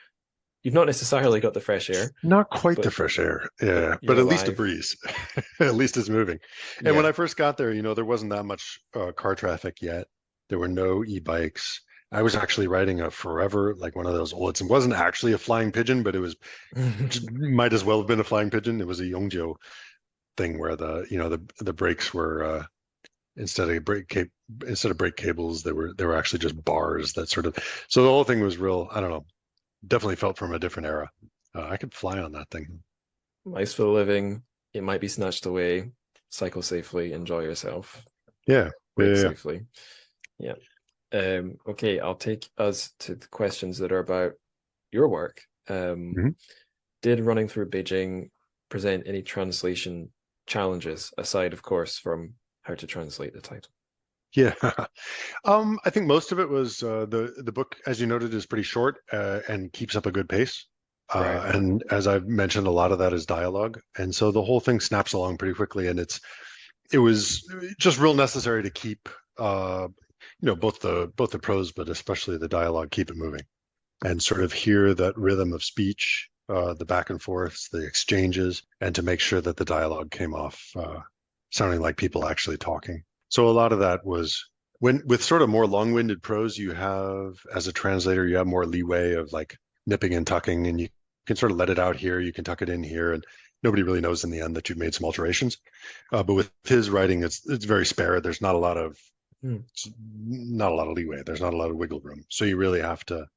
You've not necessarily got the fresh air. Not quite the fresh air. Yeah, but at least a breeze. At least it's moving. And when I first got there, there wasn't that much car traffic yet. There were no e-bikes. I was actually riding a Forever, like one of those old, it wasn't actually a flying pigeon, but it was, might as well have been a flying pigeon. It was a Yongjiu thing where the brakes were, instead of brake cables, they were actually just bars that sort of, so the whole thing was real, I don't know, definitely felt from a different era. I could fly on that thing. Life's for the living. It might be snatched away. Cycle safely. Enjoy yourself. Yeah. Safely. Yeah. Okay, I'll take us to the questions that are about your work. Did running through Beijing present any translation challenges, aside, of course, from how to translate the title? Yeah, I think most of it was the book, as you noted, is pretty short and keeps up a good pace. Right. And as I've mentioned, a lot of that is dialogue, and so the whole thing snaps along pretty quickly. And it was just real necessary to keep both the prose, but especially the dialogue, keep it moving, and sort of hear that rhythm of speech, the back and forths, the exchanges, and to make sure that the dialogue came off sounding like people actually talking. So a lot of that was with sort of more long-winded prose, you have, as a translator, you have more leeway of like nipping and tucking, and you can sort of let it out here, you can tuck it in here, and nobody really knows in the end that you've made some alterations. But with his writing, it's very spare. There's not a lot of leeway. There's not a lot of wiggle room. So you really have to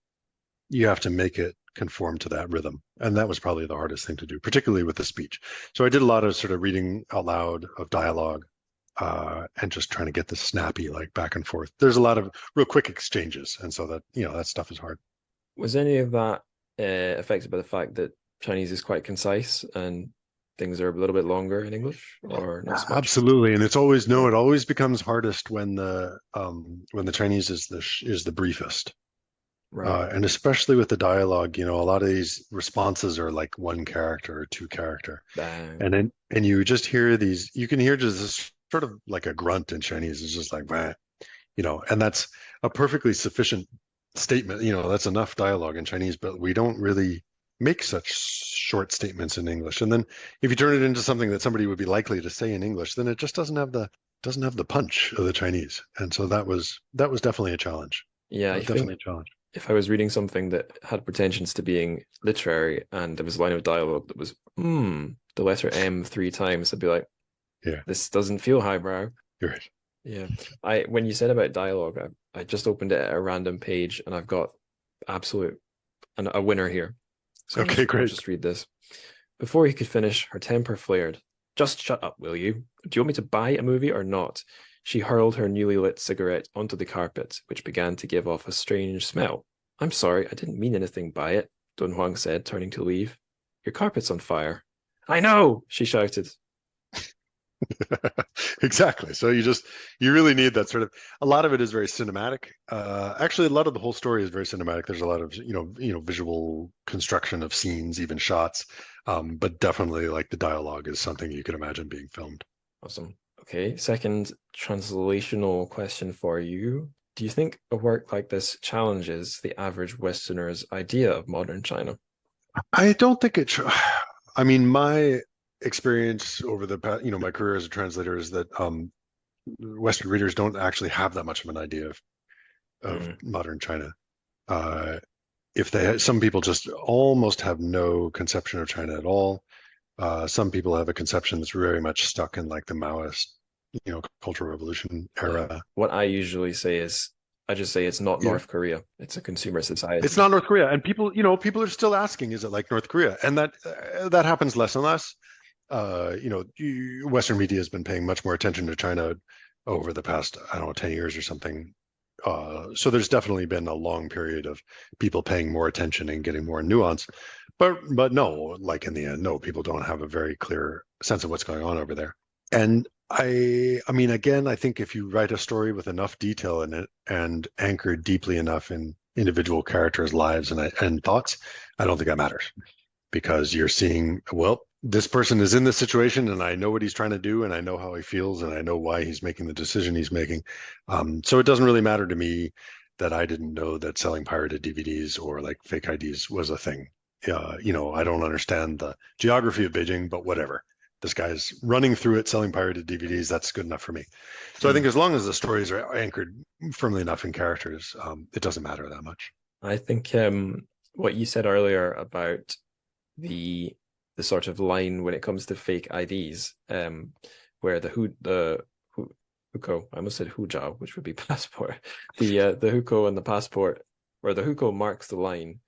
make it conform to that rhythm. And that was probably the hardest thing to do, particularly with the speech. So I did a lot of sort of reading out loud of dialogue, and just trying to get the snappy, like, back and forth. There's a lot of real quick exchanges, and so that that stuff is hard. Was any of that affected by the fact that Chinese is quite concise, and things are a little bit longer in English, or not so much? Absolutely, and it always becomes hardest when the Chinese is the briefest. Right. And especially with the dialogue, a lot of these responses are like one character or two character. Bang. And you just hear these, you can hear just this sort of like a grunt in Chinese. It's just like, bah, and that's a perfectly sufficient statement. That's enough dialogue in Chinese, but we don't really make such short statements in English. And then if you turn it into something that somebody would be likely to say in English, then it just doesn't have the punch of the Chinese. And so that was definitely a challenge. Yeah, Definitely a challenge. If I was reading something that had pretensions to being literary and there was a line of dialogue that was the letter M 3 times, I'd be like, yeah, this doesn't feel highbrow. You're right. Yeah. When you said about dialogue, I just opened it at a random page and I've got a winner here. So okay, great. I'll just read this. Before he could finish, her temper flared. Just shut up, will you? Do you want me to buy a movie or not? She hurled her newly lit cigarette onto the carpet, which began to give off a strange smell. I'm sorry, I didn't mean anything by it, Don Huang said, turning to leave. Your carpet's on fire. I know, she shouted. Exactly. So you really need that sort of, a lot of it is very cinematic. Actually, a lot of the whole story is very cinematic. There's a lot of, visual construction of scenes, even shots. But definitely like the dialogue is something you can imagine being filmed. Awesome. Okay, second translational question for you. Do you think a work like this challenges the average Westerner's idea of modern China? I don't think I mean, my experience over the past, my career as a translator is that Western readers don't actually have that much of an idea of modern China. Some people just almost have no conception of China at all. Some people have a conception that's very much stuck in like the Maoist, Cultural Revolution era. What I usually say is, I just say it's not North Korea. It's a consumer society. It's not North Korea, and people are still asking, is it like North Korea? And that happens less and less. Western media has been paying much more attention to China over the past, 10 years or something. So there's definitely been a long period of people paying more attention and getting more nuance. But no, like in the end, no, people don't have a very clear sense of what's going on over there. And I mean, again, I think if you write a story with enough detail in it and anchored deeply enough in individual characters' lives and thoughts, I don't think that matters, because you're seeing, well, this person is in this situation and I know what he's trying to do and I know how he feels and I know why he's making the decision he's making. So it doesn't really matter to me that I didn't know that selling pirated DVDs or like fake IDs was a thing. I don't understand the geography of Beijing, but whatever. This guy's running through it, selling pirated DVDs. That's good enough for me. So I think as long as the stories are anchored firmly enough in characters, it doesn't matter that much. I think what you said earlier about the sort of line when it comes to fake IDs, where the hukou, I almost said huzhao, which would be passport. The hukou and the passport, where the hukou marks the line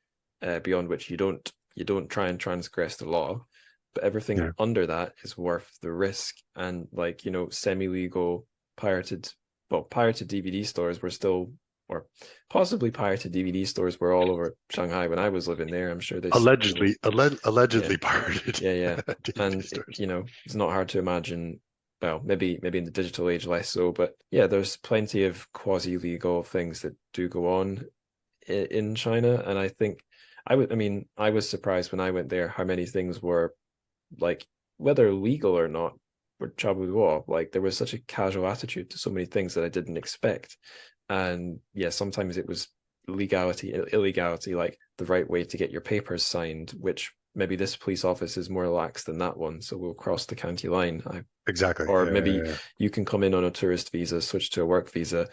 beyond which you don't try and transgress the law, but everything under that is worth the risk. And like, semi-legal pirated DVD stores were still, or possibly pirated DVD stores were all over Shanghai when I was living there. I'm sure they allegedly pirated. Yeah. And it's not hard to imagine. Well, maybe in the digital age less so, but yeah, there's plenty of quasi-legal things that do go on in China. And I think I was surprised when I went there how many things were, like, whether legal or not, were chuānguò. Like, there was such a casual attitude to so many things that I didn't expect. And yeah, sometimes it was illegality, like the right way to get your papers signed, which maybe this police office is more lax than that one, so we'll cross the county line. Exactly. Or maybe you can come in on a tourist visa, switch to a work visa.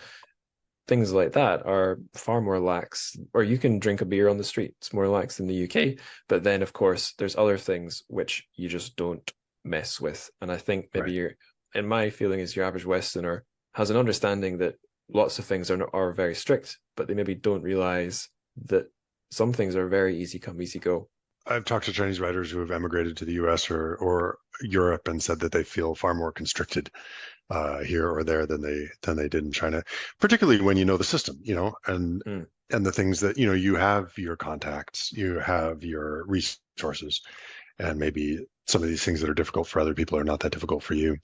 Things like that are far more lax. Or you can drink a beer on the street. It's more lax than the UK. But then, of course, there's other things which you just don't mess with. And I think maybe and my feeling is your average Westerner has an understanding that lots of things are very strict, but they maybe don't realize that some things are very easy come, easy go. I've talked to Chinese writers who have emigrated to the US or Europe and said that they feel far more constricted here or there than they did in China, particularly when you know the system, and the things that, you have your contacts, you have your resources, and maybe some of these things that are difficult for other people are not that difficult for you.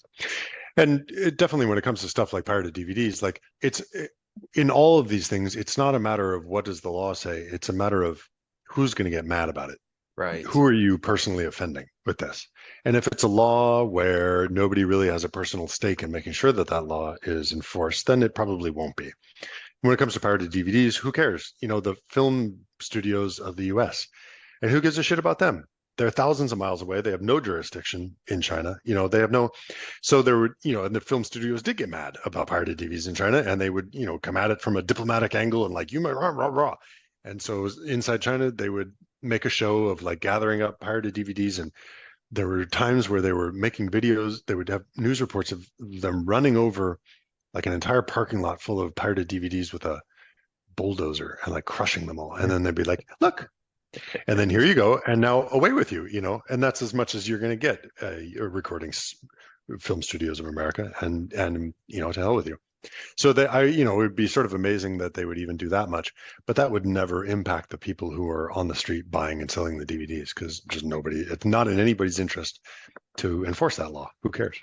And definitely when it comes to stuff like pirated DVDs, like in all of these things, it's not a matter of what does the law say. It's a matter of who's going to get mad about it. Right. Who are you personally offending with this? And if it's a law where nobody really has a personal stake in making sure that that law is enforced, then it probably won't be. When it comes to pirated DVDs, who cares? The film studios of the US, and who gives a shit about them? They're thousands of miles away. They have no jurisdiction in China. They have no, so there would, and the film studios did get mad about pirated DVDs in China, and they would, come at it from a diplomatic angle and like, you might rah, rah, rah. And so inside China, they would make a show of like gathering up pirated DVDs. And there were times where they were making videos. They would have news reports of them running over like an entire parking lot full of pirated DVDs with a bulldozer and like crushing them all. And then they'd be like, look, and then here you go, and now away with you, and that's as much as you're going to get recording film studios of America, and to hell with you. So it would be sort of amazing that they would even do that much, but that would never impact the people who are on the street buying and selling the DVDs, because just it's not in anybody's interest to enforce that law. Who cares?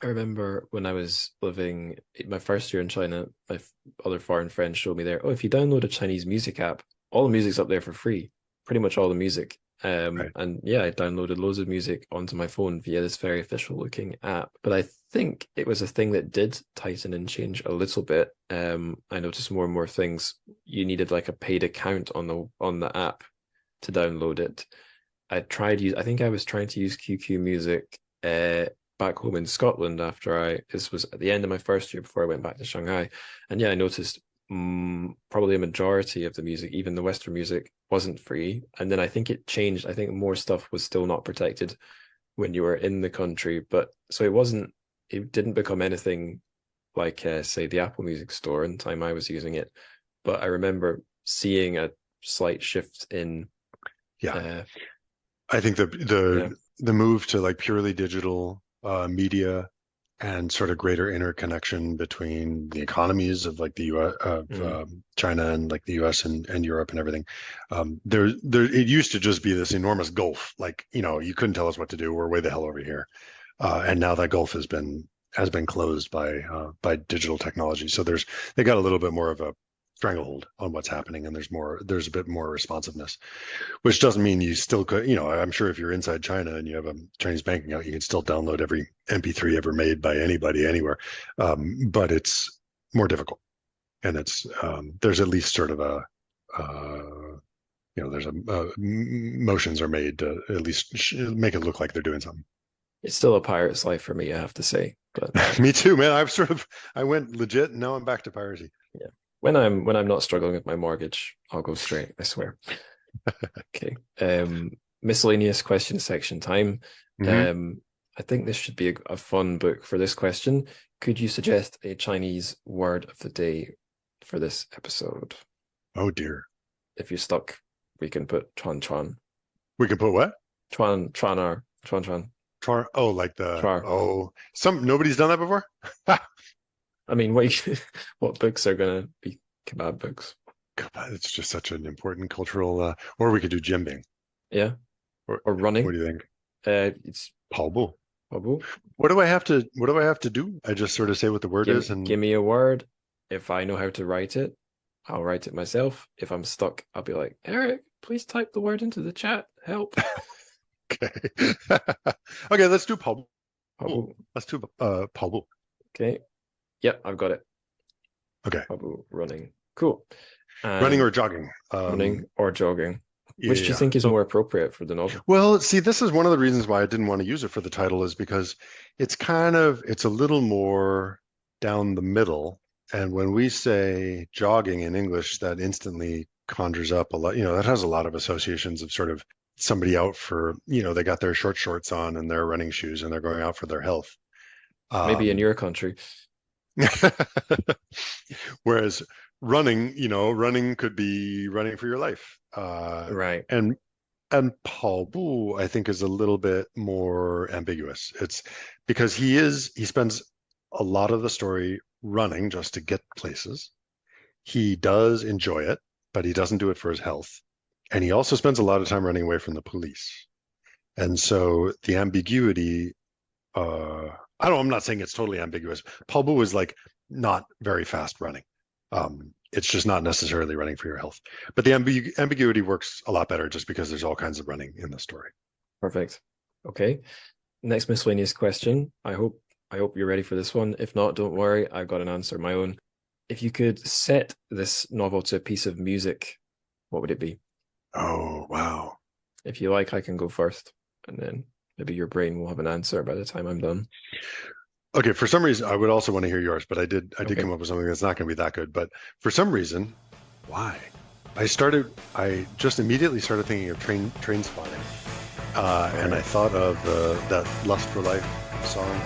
I remember when I was living my first year in China, my other foreign friends showed me there, if you download a Chinese music app, all the music's up there for free. Pretty much all the music. Right. And yeah, I downloaded loads of music onto my phone via this very official looking app. But I think it was a thing that did tighten and change a little bit. I noticed more and more things. You needed like a paid account on the app to download it. I think I was trying to use QQ Music back home in Scotland this was at the end of my first year before I went back to Shanghai. And yeah, I noticed probably a majority of the music, even the Western music, wasn't free. And then I think it changed. I think more stuff was still not protected when you were in the country, but so it didn't become anything like say the Apple Music Store in the time I was using it. But I remember seeing a slight shift in I think the move to like purely digital media and sort of greater interconnection between the economies of like the US, China and like the US and Europe and everything. It used to just be this enormous gulf. Like, you couldn't tell us what to do. We're way the hell over here. And now that gulf has been closed by digital technology. So they got a little bit more of a stranglehold on what's happening, and there's a bit more responsiveness, which doesn't mean you still could, I'm sure if you're inside China and you have a Chinese banking account, you can still download every MP3 ever made by anybody anywhere. But it's more difficult, and there's at least sort of motions are made to at least make it look like they're doing something. It's still a pirate's life for me, I have to say. But me too, man. I went legit, and now I'm back to piracy. Yeah. When I'm not struggling with my mortgage, I'll go straight, I swear. Okay. Miscellaneous question section time. Mm-hmm. I think this should be a fun book for this question. Could you suggest a Chinese word of the day for this episode? Oh dear. If you're stuck, we can put chuan. We can put what? Chuan'er. Oh, like the Char. Oh, nobody's done that before? I mean, what books are going to be kebab books? It's just such an important cultural. Or we could do jimbing. Yeah. Or running. What do you think? It's pǎobù. Pǎobù. What do I have to do? I just sort of say what the word is, and give me a word. If I know how to write it, I'll write it myself. If I'm stuck, I'll be like, Eric, please type the word into the chat. Help. Okay. Okay, let's do pǎobù. Let's do pǎobù. Okay. Yep, I've got it. Okay. Pǎobù, running. Cool. Running or jogging. Running or jogging. Which do you think is more appropriate for the novel? Well, see, this is one of the reasons why I didn't want to use it for the title, is because it's a little more down the middle. And when we say jogging in English, that instantly conjures up a lot, that has a lot of associations of sort of somebody out for, they got their short shorts on and their running shoes and they're going out for their health. Maybe in your country. Whereas running could be running for your life. Right. And pǎobù, I think, is a little bit more ambiguous. It's because he spends a lot of the story running just to get places. He does enjoy it, but he doesn't do it for his health. And he also spends a lot of time running away from the police. And so the ambiguity, I'm not saying it's totally ambiguous. pǎobù is like not very fast running. It's just not necessarily running for your health. But the ambiguity works a lot better just because there's all kinds of running in the story. Perfect. Okay. Next miscellaneous question. I hope you're ready for this one. If not, don't worry. I've got an answer of my own. If you could set this novel to a piece of music, what would it be? Oh, wow. If you like, I can go first, and then maybe your brain will have an answer by the time I'm done. Okay, for some reason, I would also want to hear yours, but I did Okay. come up with something that's not going to be that good. But for some reason, why? I just immediately started thinking of train spotting. And I thought of that Lust for Life song.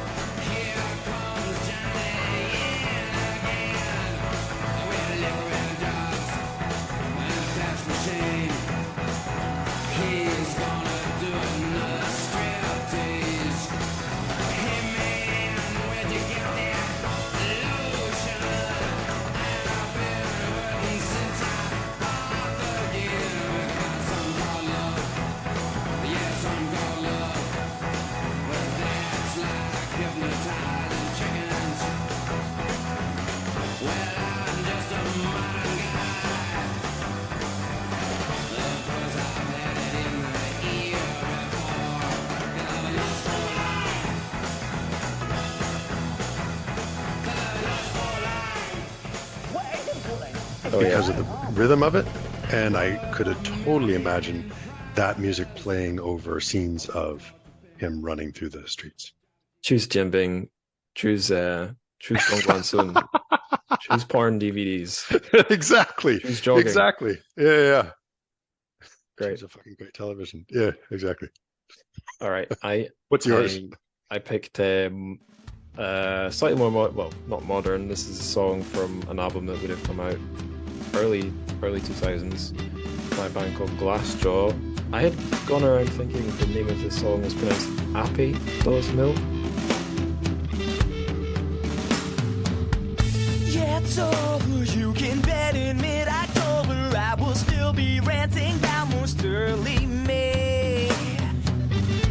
Because of the rhythm of it, and I could have totally imagined that music playing over scenes of him running through the streets. Choose Jianbing, choose zhōngguāncūn, choose porn DVDs. Exactly. Choose jogging. Exactly. Yeah. Great. It's a fucking great television. Yeah, exactly. All right. What's yours? I picked slightly more not modern. This is a song from an album that would have come out early 2000s by a band called Glassjaw. I had gone around thinking the name of the song was pronounced Appy Does Mill. Yeah, it's over. You can bet in mid-October I will still be ranting about most early May.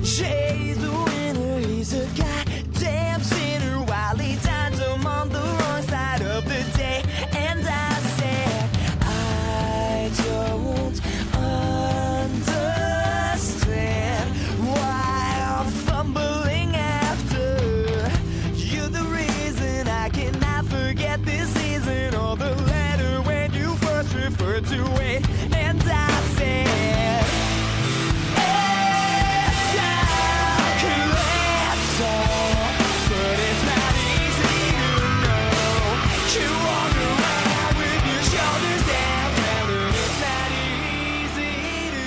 Shay's the winner, he's a goddamn sinner while he dines him on the wrong side of the day. And I said, I don't understand why I'm fumbling after. You're the reason I cannot forget this season or the letter when you first referred to it. And I said, it's all, but it's not easy to know. You walk around with your shoulders down, and it's not easy to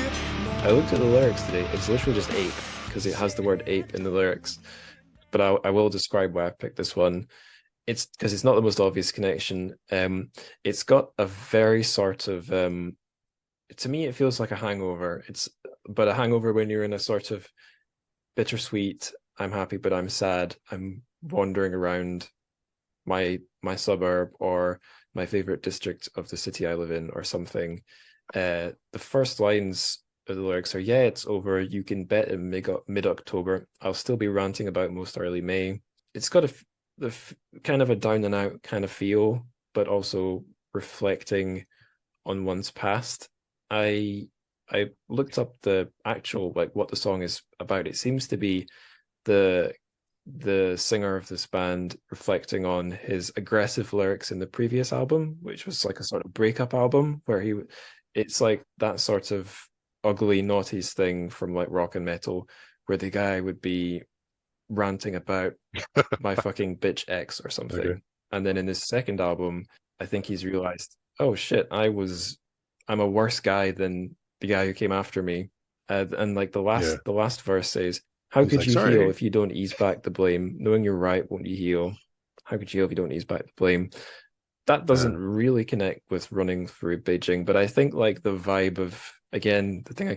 know. I looked at the lyrics today. It's literally just ape because it has the word ape in the lyrics. But I will describe why I picked this one. It's because it's not the most obvious connection. It's got a very sort of to me it feels like a hangover. But a hangover when you're in a sort of bittersweet, I'm happy but I'm sad, I'm wandering around my suburb or my favorite district of the city I live in or something. The first lines of the lyrics are, yeah, it's over, you can bet in mid-October I'll still be ranting about most early May. It's got the kind of a down and out kind of feel, but also reflecting on one's past. I looked up the actual, like, what the song is about. It seems to be the singer of this band reflecting on his aggressive lyrics in the previous album, which was like a sort of breakup album where it's like that sort of ugly noughties thing from like rock and metal where the guy would be ranting about my fucking bitch ex or something. Okay. And then in this second album, I think he's realized, oh shit, I'm a worse guy than the guy who came after me. And like the last verse says, how could you heal if you don't ease back the blame? Knowing you're right, won't you heal? How could you heal if you don't ease back the blame? That doesn't really connect with running through Beijing, but I think like the vibe of, again, the thing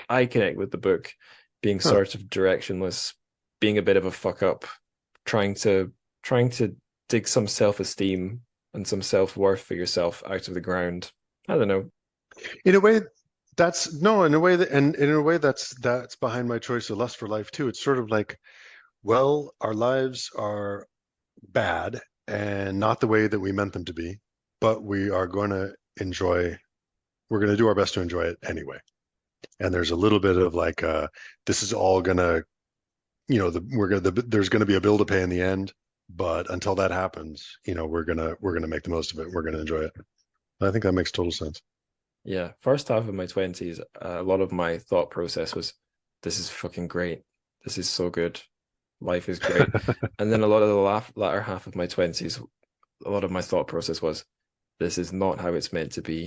I connect with the book being sort of directionless, being a bit of a fuck up, trying to dig some self-esteem and some self-worth for yourself out of the ground. I don't know. In a way, That's no, in a way that, and in a way that's behind my choice of Lust for Life too. It's sort of like, well, our lives are bad and not the way that we meant them to be, but we are going to enjoy. We're going to do our best to enjoy it anyway. And there's a little bit of like, this is all gonna, there's gonna be a bill to pay in the end, but until that happens, we're gonna make the most of it. We're gonna enjoy it. I think that makes total sense. Yeah, first half of my 20s, a lot of my thought process was, this is fucking great. This is so good. Life is great. And then a lot of the latter half of my 20s, a lot of my thought process was, this is not how it's meant to be.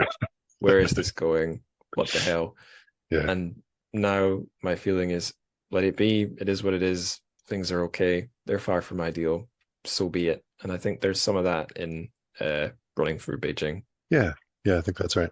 Where is this going? What the hell? Yeah. And now my feeling is, let it be. It is what it is. Things are okay. They're far from ideal. So be it. And I think there's some of that in running through Beijing. Yeah, I think that's right.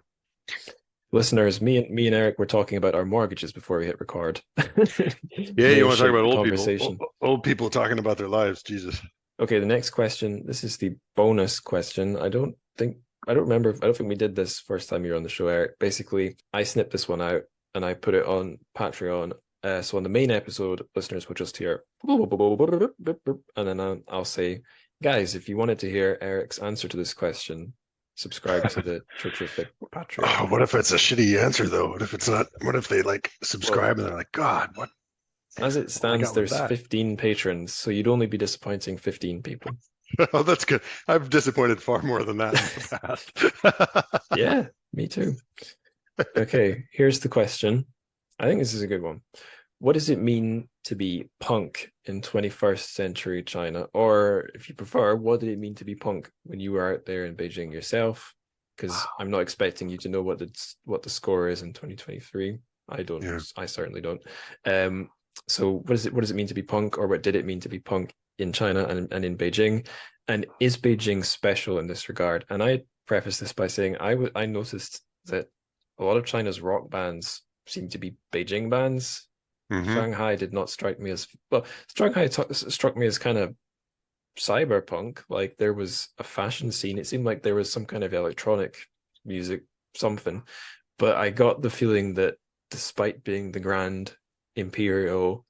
Listeners, me and Eric were talking about our mortgages before we hit record. Yeah, you want to talk about old people? Old people talking about their lives, Jesus. Okay, the next question. This is the bonus question. I don't think we did this first time you were on the show, Eric. Basically, I snipped this one out and I put it on Patreon. So on the main episode, listeners will just hear, and then I'll say, guys, if you wanted to hear Eric's answer to this question, subscribe to the TrChFic Patreon. Oh, what if it's a shitty answer though? What if it's not? What if they like subscribe and they're like, God, what? As it stands, there's 15 patrons, so you'd only be disappointing 15 people. Oh, that's good. I've disappointed far more than that in the past. Yeah, me too. Okay, here's the question. I think this is a good one. What does it mean to be punk in 21st century China? Or if you prefer, what did it mean to be punk when you were out there in Beijing yourself? Because I'm not expecting you to know what the score is in 2023. I don't. Yeah. I certainly don't. So what does it mean to be punk, or what did it mean to be punk in China and in Beijing? And is Beijing special in this regard? And I preface this by saying I noticed that a lot of China's rock bands seem to be Beijing bands. Mm-hmm. Shanghai did not strike me as well. Shanghai struck me as kind of cyberpunk. Like there was a fashion scene. It seemed like there was some kind of electronic music, something. But I got the feeling that despite being the grand imperial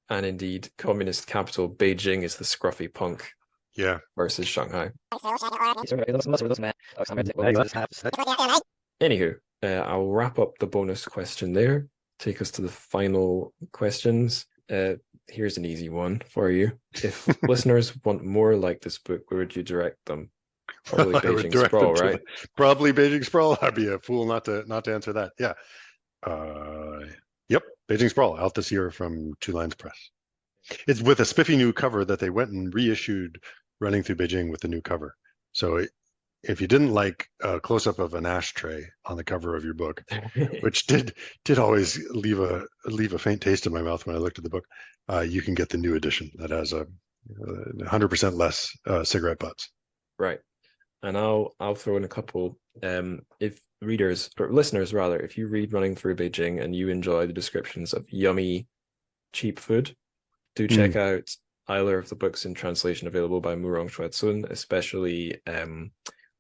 and indeed communist capital, Beijing is the scruffy punk. Yeah. Versus Shanghai. Anywho, I'll wrap up the bonus question there. Take us to the final questions. Here's an easy one for you. If listeners want more like this book, where would you direct them? Probably Beijing Sprawl, right? Probably Beijing Sprawl. I'd be a fool not to answer that. Yeah. Yep. Beijing Sprawl, out this year from Two Lines Press. It's with a spiffy new cover that they went and reissued Running Through Beijing with the new cover. So if you didn't like a close-up of an ashtray on the cover of your book, which did always leave a faint taste in my mouth when I looked at the book, you can get the new edition that has 100% less cigarette butts. Right. And I'll throw in a couple. If readers or listeners rather, if you read Running Through Beijing and you enjoy the descriptions of yummy, cheap food, do check out either of the books in translation available by chuan'guò, especially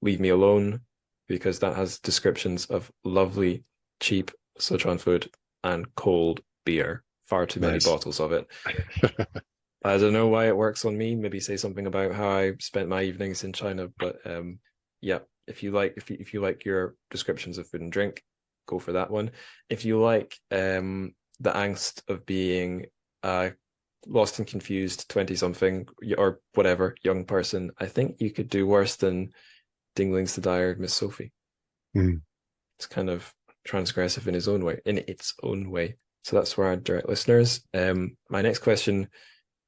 Leave Me Alone, because that has descriptions of lovely, cheap Sichuan food and cold beer. Far too many bottles of it. I don't know why it works on me. Maybe say something about how I spent my evenings in China. But yeah, if you like your descriptions of food and drink, go for that one. If you like the angst of being lost and confused 20-something or whatever young person, I think you could do worse than Dingling's The Diary of Miss Sophie. It's kind of transgressive in its own way. So that's where I'd direct listeners. My next question,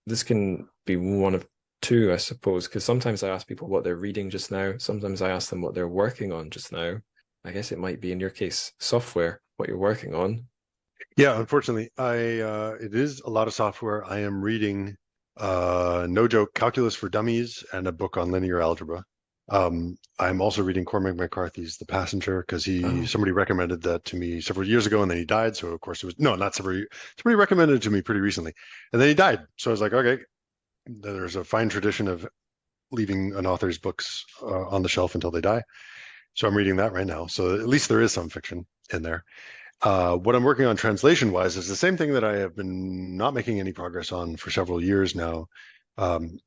this can be one of two, I suppose, because sometimes I ask people what they're reading just now. Sometimes I ask them what they're working on just now. I guess it might be, in your case, software, what you're working on. Yeah, unfortunately, it is a lot of software. I am reading, no joke, Calculus for Dummies and a book on linear algebra. I'm also reading Cormac McCarthy's The Passenger because somebody recommended that to me several years ago, and then he died. So of course it was somebody recommended it to me pretty recently, and then he died. So I was like, okay, there's a fine tradition of leaving an author's books on the shelf until they die. So I'm reading that right now. So at least there is some fiction. in there. What I'm working on translation-wise is the same thing that I have been not making any progress on for several years now,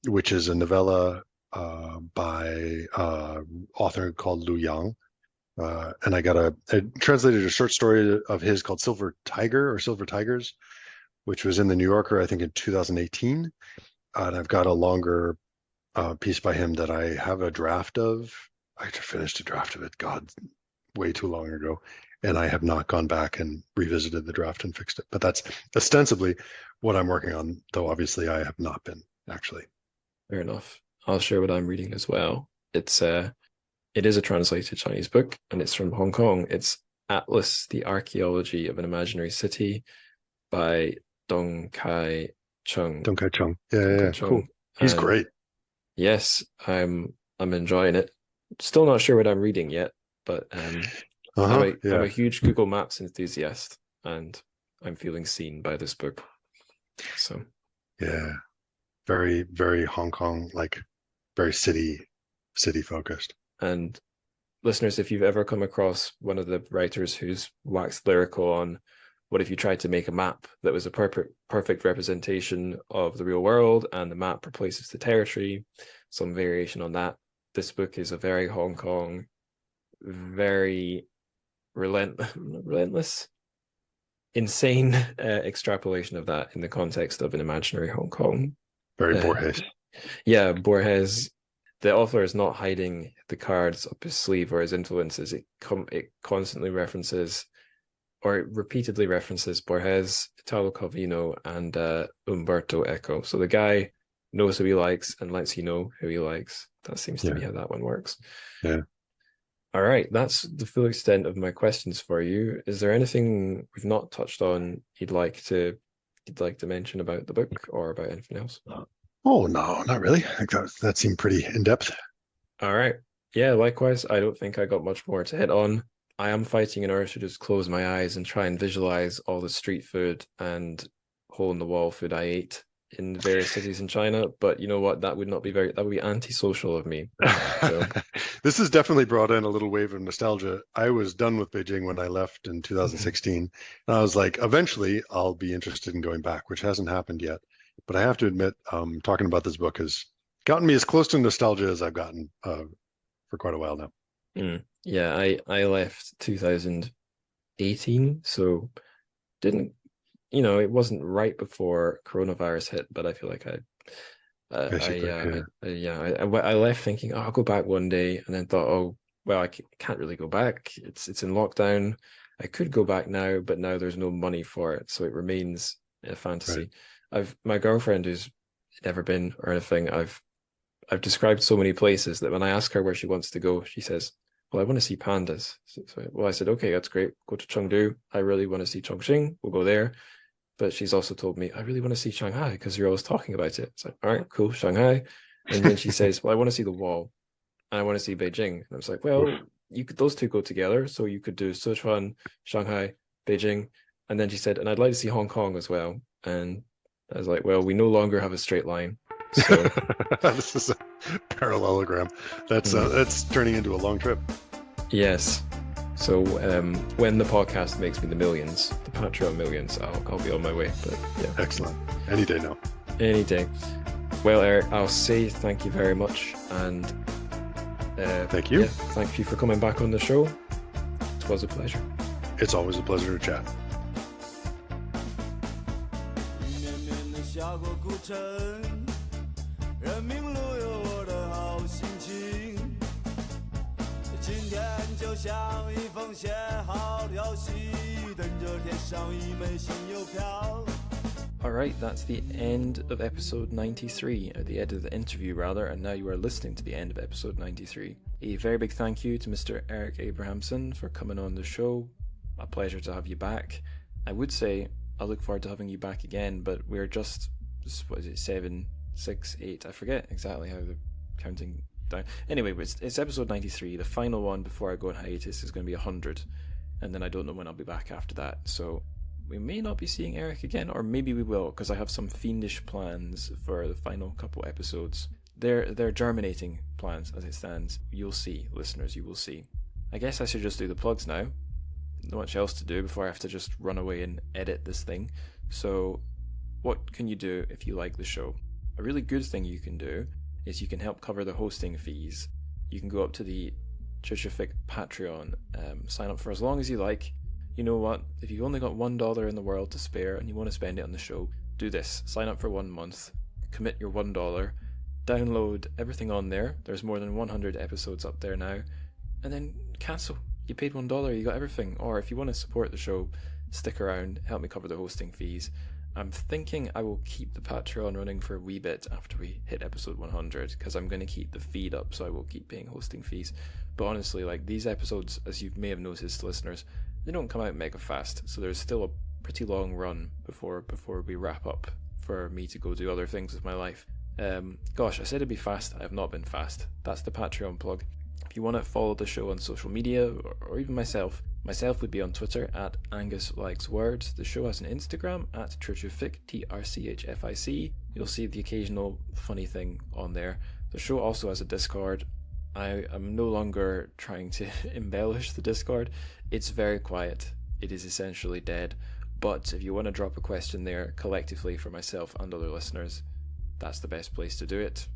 which is a novella by author called Lu Yang. And I translated a short story of his called Silver Tiger or Silver Tigers, which was in the New Yorker, I think, in 2018. And I've got a longer piece by him that I have a draft of. I finished a draft of it, God, way too long ago. And I have not gone back and revisited the draft and fixed it. But that's ostensibly what I'm working on, though obviously I have not been, actually. Fair enough. I'll share what I'm reading as well. It is a translated Chinese book, and it's from Hong Kong. It's Atlas, the Archaeology of an Imaginary City by Dong Kai Chung. Dong Kai Chung. Yeah, cool. He's great. Yes, I'm enjoying it. Still not sure what I'm reading yet, but I'm a huge Google Maps enthusiast, and I'm feeling seen by this book. So yeah, very, very Hong Kong, like very city focused. And listeners, if you've ever come across one of the writers who's waxed lyrical on what if you tried to make a map that was a perfect representation of the real world and the map replaces the territory, some variation on that, this book is a very Hong Kong, very relentless, insane extrapolation of that in the context of an imaginary Hong Kong. Very Borges. Yeah, Borges. The author is not hiding the cards up his sleeve or his influences. It constantly references, or it repeatedly references Borges, Italo Calvino, and Umberto Eco. So the guy knows who he likes and lets you know who he likes. That seems to be how that one works. Yeah. All right, that's the full extent of my questions for you. Is there anything we've not touched on you'd like to mention about the book or about anything else? Oh, no, not really. I think that seemed pretty in-depth. All right. Yeah, likewise. I don't think I got much more to hit on. I am fighting an urge to just close my eyes and try and visualize all the street food and hole-in-the-wall food I ate in various cities in China. But you know what? That would be antisocial of me. So. This has definitely brought in a little wave of nostalgia. I was done with Beijing when I left in 2016. And I was like, eventually I'll be interested in going back, which hasn't happened yet. But I have to admit, talking about this book has gotten me as close to nostalgia as I've gotten for quite a while now. Yeah, I left 2018, so it wasn't right before coronavirus hit, but I feel like I left thinking, I'll go back one day, and then thought, oh, well, I can't really go back. It's in lockdown. I could go back now, but now there's no money for it, so it remains a fantasy. Right. My girlfriend who's never been or anything, I've described so many places that when I ask her where she wants to go, she says, well, I want to see pandas. So I said, okay, that's great. Go to Chengdu. I really want to see Chongqing. We'll go there. But she's also told me, I really want to see Shanghai because you're always talking about it. It's like, all right, cool, Shanghai. And then she says, well, I want to see the wall and I want to see Beijing. And I was like, well, those two go together. So you could do Sichuan, Shanghai, Beijing. And then she said, and I'd like to see Hong Kong as well. And I was like, well, we no longer have a straight line. So this is a parallelogram. That's turning into a long trip. Yes. So when the podcast makes me the millions, the Patreon millions, I'll be on my way. But yeah, excellent. Any day now. Any day. Well, Eric, I'll say thank you very much, and thank you. Yeah, thank you for coming back on the show. It was a pleasure. It's always a pleasure to chat. Alright, that's the end of episode 93, or the end of the interview rather, and now you are listening to the end of episode 93. A very big thank you to Mr. Eric Abrahamsen for coming on the show. A pleasure to have you back. I would say I look forward to having you back again, but we're just, what is it, 7, 6, 8, I forget exactly how the counting down. Anyway, it's episode 93. The final one before I go on hiatus is going to be 100, and then I don't know when I'll be back after that. So we may not be seeing Eric again, or maybe we will, because I have some fiendish plans for the final couple episodes. They're germinating plans as it stands. You'll see, listeners, you will see. I guess I should just do the plugs now. not much else to do before I have to just run away and edit this thing. So what can you do if you like the show? A really good thing you can do is you can help cover the hosting fees. You can go up to the TrChFic Patreon, sign up for as long as you like. You know what? If you've only got $1 in the world to spare and you want to spend it on the show, do this. Sign up for 1 month, commit your $1, download everything on there. There's more than 100 episodes up there now, and then cancel. You paid $1, you got everything. Or if you want to support the show, stick around, help me cover the hosting fees. I'm thinking I will keep the Patreon running for a wee bit after we hit episode 100, because I'm going to keep the feed up, so I will keep paying hosting fees. But honestly, like, these episodes, as you may have noticed, listeners, they don't come out mega fast, so there's still a pretty long run before we wrap up for me to go do other things with my life. Gosh, I said it'd be fast. I have not been fast. That's the Patreon plug. If you want to follow the show on social media, or even myself would be on Twitter at Angus Likes Words. The show has an Instagram at TrChFic, TrChFic. You'll see the occasional funny thing on there. The show also has a Discord. I am no longer trying to embellish the Discord. It's very quiet. It is essentially dead. But if you want to drop a question there collectively for myself and other listeners, that's the best place to do it.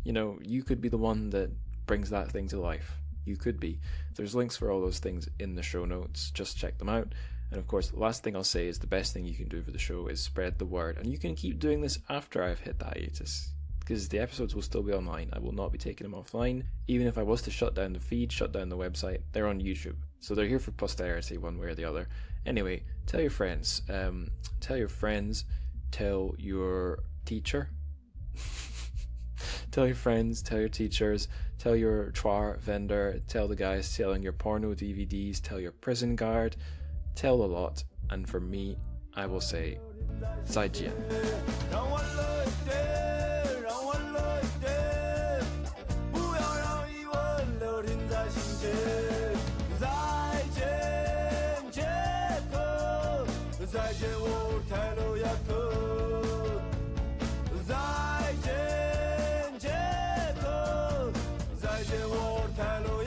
You know, you could be the one that brings that thing to life. You could be. There's links for all those things in the show notes. Just check them out. And of course, the last thing I'll say is the best thing you can do for the show is spread the word. And you can keep doing this after I've hit the hiatus, because the episodes will still be online. I will not be taking them offline. Even if I was to shut down the feed, shut down the website, they're on YouTube. So they're here for posterity one way or the other. Anyway, tell your friends. Tell your friends. Tell your teacher. Tell your friends, tell your teachers, tell your chuan'er vendor, tell the guys selling your porno DVDs, tell your prison guard, tell a lot. And for me, I will say, Zechen. 再见我太路